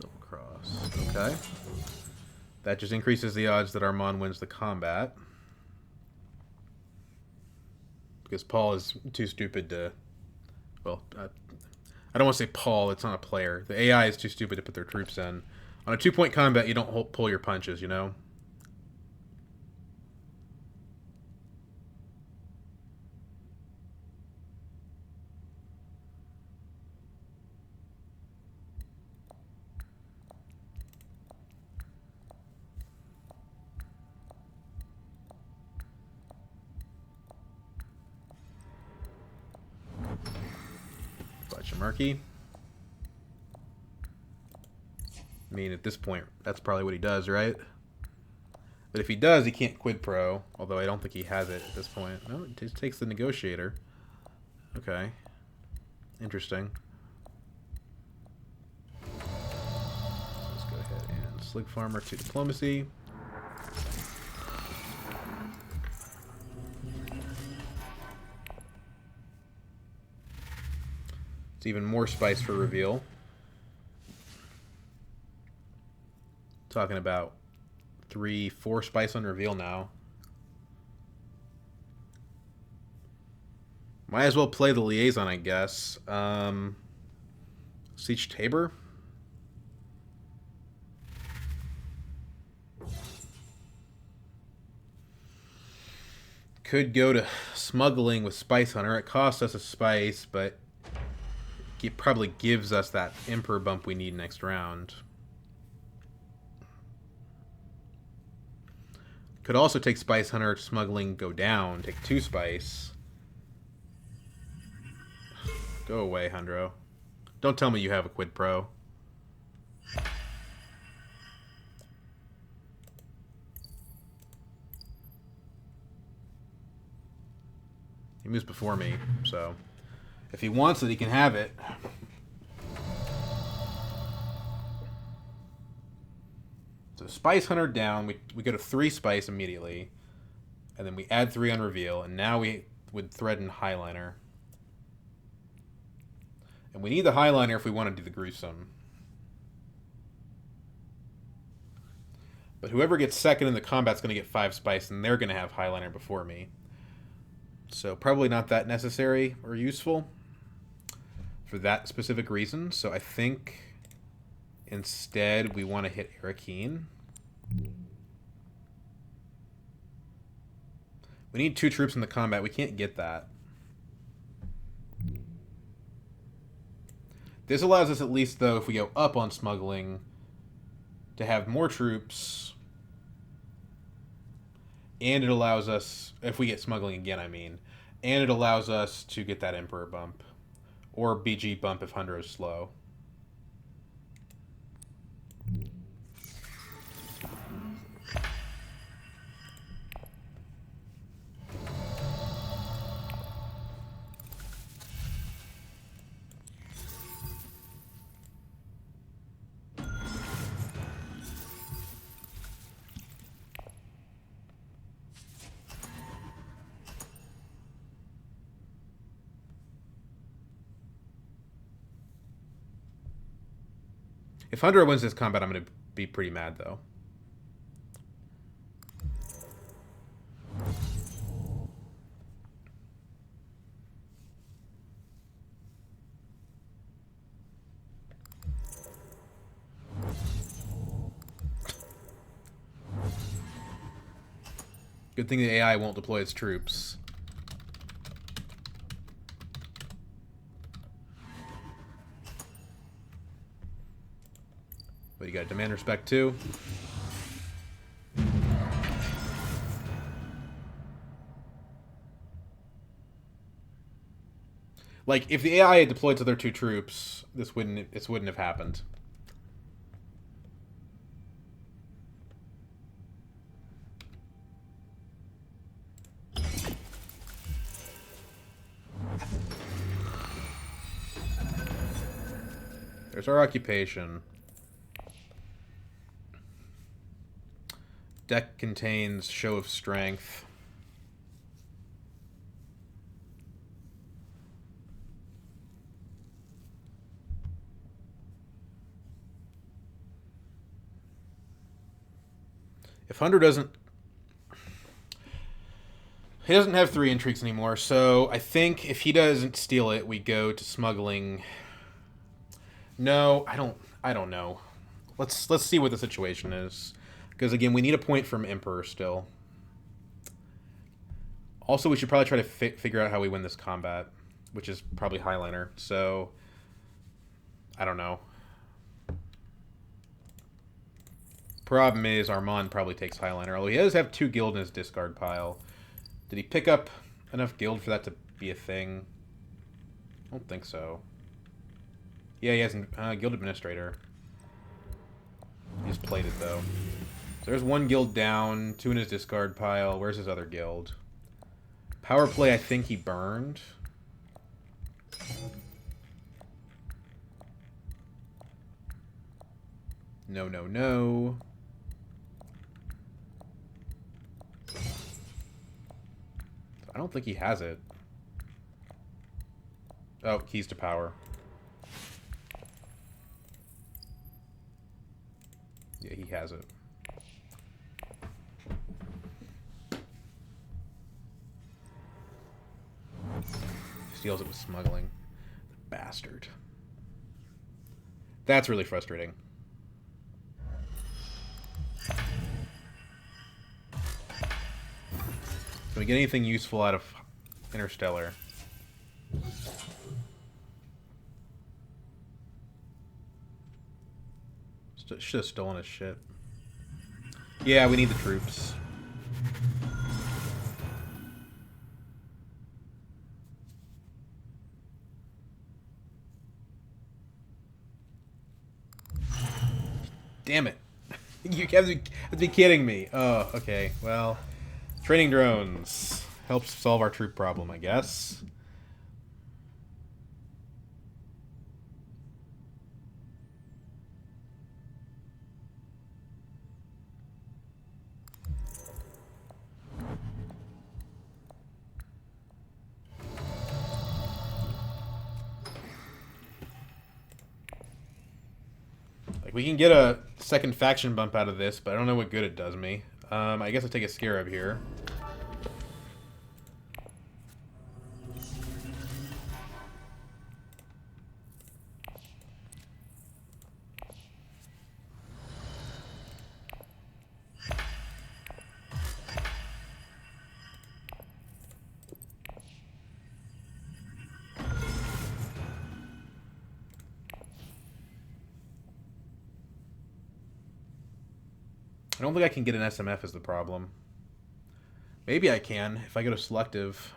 Double cross. Okay. That just increases the odds that Armand wins the combat. Because Paul is too stupid to... Well, I don't want to say Paul, it's not a player. The AI is too stupid to put their troops in. On a 2-point combat, you don't pull your punches, you know? Chimerki. I mean, at this point, that's probably what he does, right? But if he does, he can't quid pro. Although I don't think he has it at this point. No, it just takes the negotiator. Okay. Interesting. So let's go ahead and Slig Farmer to diplomacy. It's even more spice for reveal. Talking about 3-4 spice on reveal now. Might as well play the liaison, I guess. Siege Tabor. Could go to smuggling with Spice Hunter. It costs us a spice, but it probably gives us that Emperor bump we need next round. Could also take Spice Hunter, smuggling, go down, take 2 spice. Go away, Hundro. Don't tell me you have a quid pro. He moves before me, so if he wants it, he can have it. So Spice Hunter down. We go to 3 spice immediately. And then we add 3 on reveal. And now we would threaten Highliner. And we need the Highliner if we want to do the gruesome. But whoever gets second in the combat's going to get 5 spice. And they're going to have Highliner before me. So probably not that necessary or useful for that specific reason. So I think instead we want to hit Arakeen. We need 2 troops in the combat. We can't get that. This allows us at least, though, if we go up on smuggling, to have more troops. And it allows us, if we get smuggling again, I mean. And it allows us to get that Emperor bump. Or BG bump if Hundred is slow. If Hundred wins this combat, I'm going to be pretty mad, though. Good thing the AI won't deploy its troops. But you got to demand respect too. Like, if the AI had deployed to their two troops, this wouldn't have happened. There's our occupation. Deck contains Show of Strength. If Hunter doesn't... He doesn't have 3 intrigues anymore, so I think if he doesn't steal it, we go to smuggling. No, I don't know. Let's see what the situation is. Because again, we need a point from Emperor still. Also, we should probably try to figure out how we win this combat, which is probably Highliner. So, I don't know. Problem is, Armand probably takes Highliner, although he does have 2 guild in his discard pile. Did he pick up enough guild for that to be a thing? I don't think so. Yeah, he has guild administrator. He's played it, though. So there's 1 guild down, 2 in his discard pile. Where's his other guild? Power play, I think he burned. No, no, no. I don't think he has it. Oh, keys to power. Yeah, he has it. Steals it with smuggling. Bastard. That's really frustrating. Can we get anything useful out of Interstellar? Should have stolen his shit. Yeah, we need the troops. Damn it. You have to be kidding me. Oh, okay. Well, training drones helps solve our troop problem, I guess. Like, we can get a second faction bump out of this, but I don't know what good it does me. I guess I'll take a Scarab here. I don't think I can get an SMF is the problem. Maybe I can if I go to selective.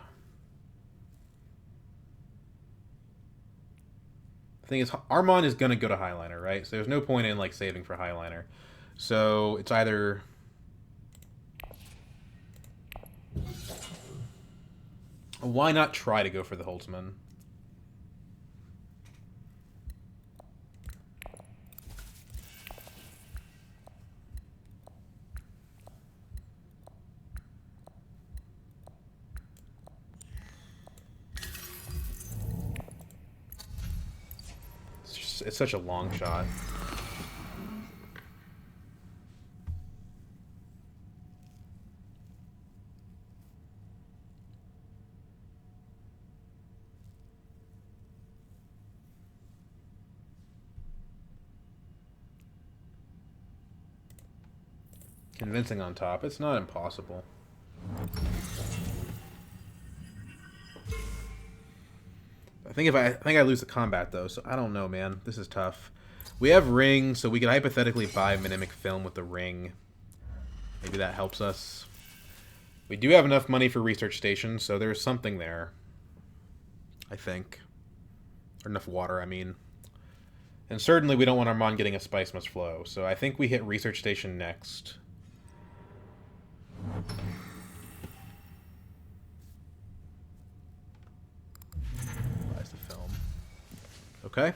The thing is, Armand is gonna go to Highliner, right? So there's no point in like saving for Highliner. So it's either why not try to go for the Holtzman? It's such a long shot. Convincing on top. It's not impossible. I think I lose the combat though, so I don't know, man. This is tough. We have ring, so we could hypothetically buy Mnemic film with the ring. Maybe that helps us. We do have enough money for research stations, so there's something there. I think. Or enough water, I mean. And certainly we don't want Armand getting a spice must flow, so I think we hit research station next. Buys the film. Okay.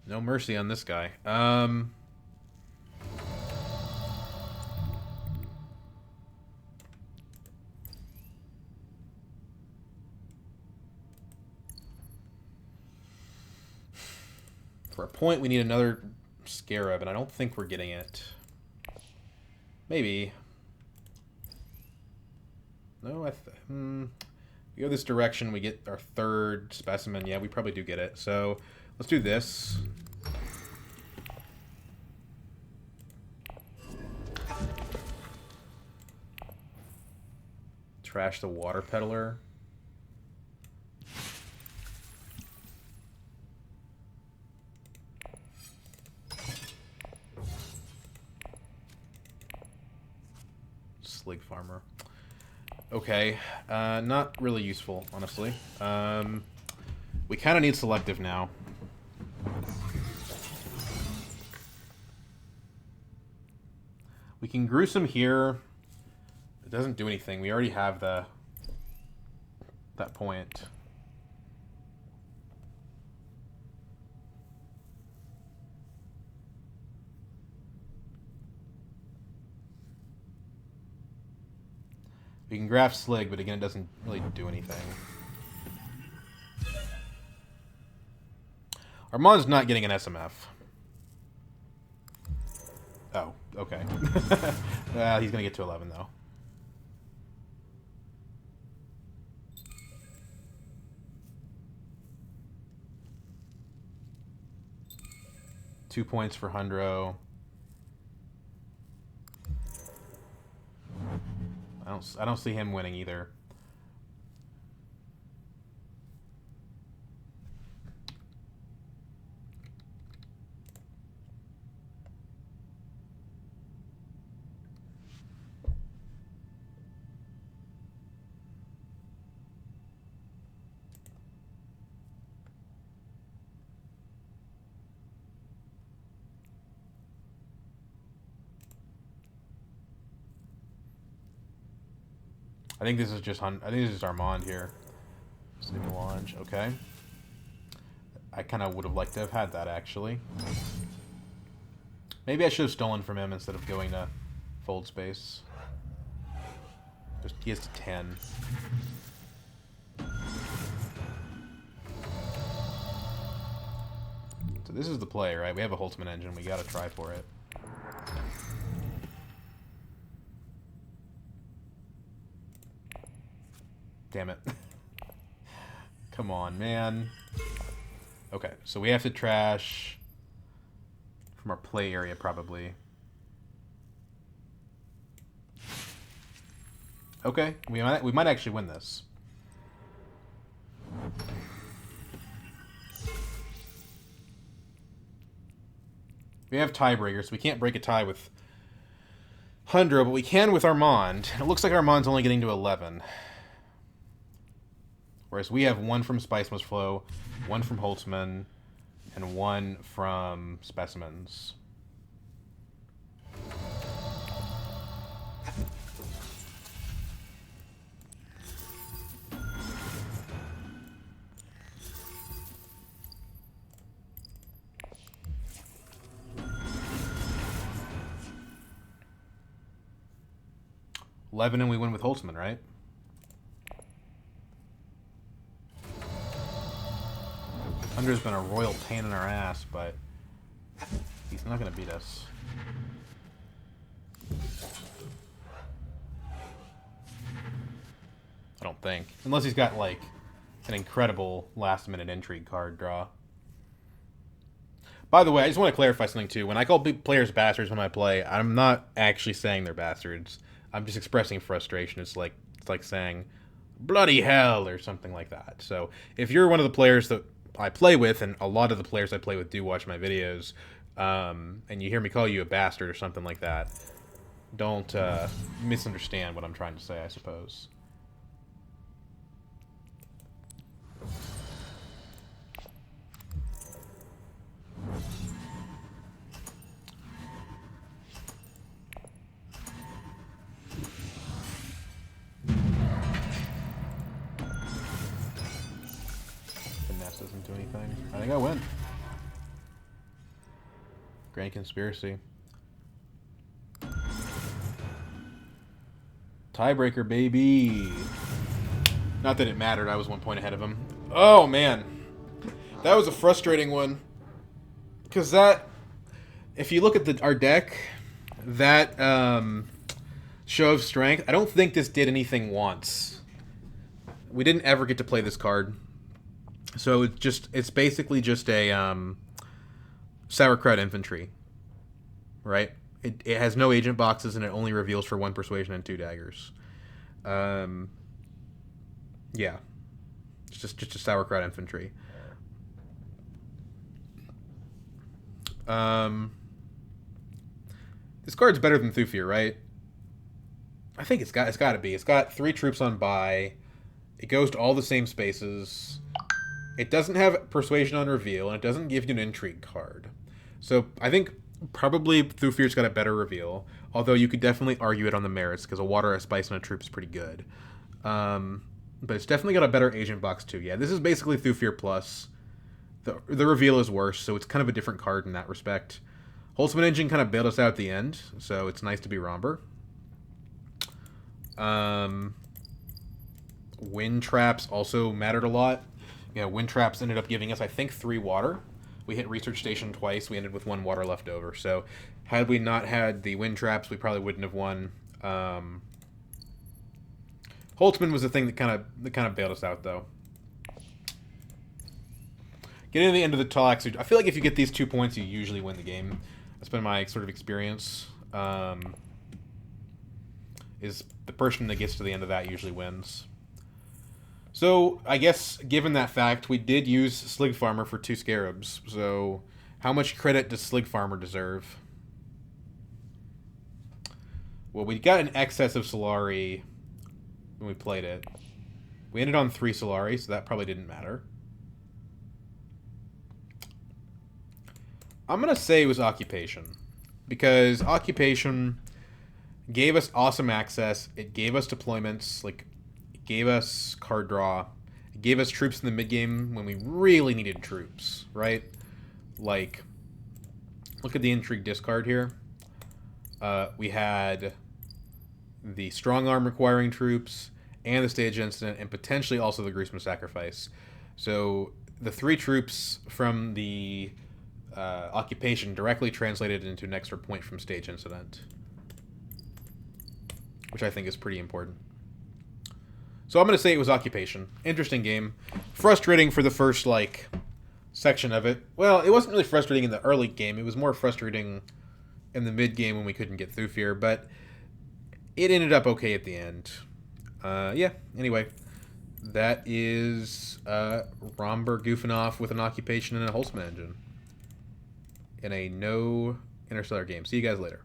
No mercy on this guy. For a point, we need another Scarab, and I don't think we're getting it. Maybe. No, we go this direction, we get our third specimen. Yeah, we probably do get it. So, let's do this. Trash the water peddler. Slig farmer. Okay, not really useful, honestly. We kind of need selective now. We can gruesome here. It doesn't do anything. We already have that point. We can graph Slig, but again, it doesn't really do anything. Armand's not getting an SMF. Oh, okay. He's going to get to 11, though. Two points for Hundro. I don't see him winning either. I think this is just Armand here. Sleeping Launch, okay. I kind of would have liked to have had that, actually. Maybe I should have stolen from him instead of going to fold space. Just he gets to 10. So this is the play, right? We have a Holtzman engine. We got to try for it. Damn it. Come on, man. Okay, so we have to trash from our play area, probably. Okay, we might actually win this. We have tiebreakers. We can't break a tie with Hundro, but we can with Armand. It looks like Armand's only getting to 11. Whereas we have one from Spice Must Flow, one from Holtzman, and one from Specimens. And we win with Holtzman, right? Hunter's been a royal pain in our ass, but he's not going to beat us. I don't think. Unless he's got, like, an incredible last-minute intrigue card draw. By the way, I just want to clarify something, too. When I call players bastards when I play, I'm not actually saying they're bastards. I'm just expressing frustration. It's like saying, bloody hell, or something like that. So, if you're one of the players that I play with, and a lot of the players I play with do watch my videos, and you hear me call you a bastard or something like that, don't misunderstand what I'm trying to say, I suppose. Doesn't do anything. I think I win. Grand Conspiracy. Tiebreaker, baby. Not that it mattered. I was 1 point ahead of him. Oh, man. That was a frustrating one. Because that... If you look at our deck, that show of strength, I don't think this did anything once. We didn't ever get to play this card. So it's basically just a sauerkraut infantry, right? It has no agent boxes and it only reveals for 1 persuasion and 2 daggers. Yeah, it's just a sauerkraut infantry. This card's better than Thufir, right? I think it's got to be. It's got 3 troops on buy. It goes to all the same spaces. It doesn't have Persuasion on reveal, and it doesn't give you an intrigue card. So I think probably Thufir's got a better reveal, although you could definitely argue it on the merits, because a water, a spice, and a troop is pretty good. But it's definitely got a better agent box too. Yeah, this is basically Thufir plus. The reveal is worse, so it's kind of a different card in that respect. Holtzman Engine kind of bailed us out at the end, so it's nice to be Romber. Wind Traps also mattered a lot. Yeah, Wind Traps ended up giving us, I think, 3 water. We hit Research Station twice. We ended with 1 water left over. So, had we not had the Wind Traps, we probably wouldn't have won. Holtzman was the thing that kind of bailed us out, though. Getting to the end of the talks, I feel like if you get these 2 points, you usually win the game. That's been my sort of experience. Is the person that gets to the end of that usually wins. So, I guess, given that fact, we did use Slig Farmer for 2 Scarabs. So, how much credit does Slig Farmer deserve? Well, we got an excess of Solari when we played it. We ended on 3 Solari, so that probably didn't matter. I'm going to say it was Occupation. Because Occupation gave us awesome access. It gave us deployments, like... gave us card draw. It gave us troops in the mid-game when we really needed troops, right? Like, look at the Intrigue discard here. We had the Strong Arm requiring troops, and the Stage Incident, and potentially also the Gruesome Sacrifice. So, the 3 troops from the Occupation directly translated into an extra point from Stage Incident. Which I think is pretty important. So I'm going to say it was Occupation. Interesting game. Frustrating for the first, like, section of it. Well, it wasn't really frustrating in the early game. It was more frustrating in the mid-game when we couldn't get Thufir. But it ended up okay at the end. Yeah, anyway. That is Romber goofing off with an Occupation and a Holtzman engine. In a no Interstellar game. See you guys later.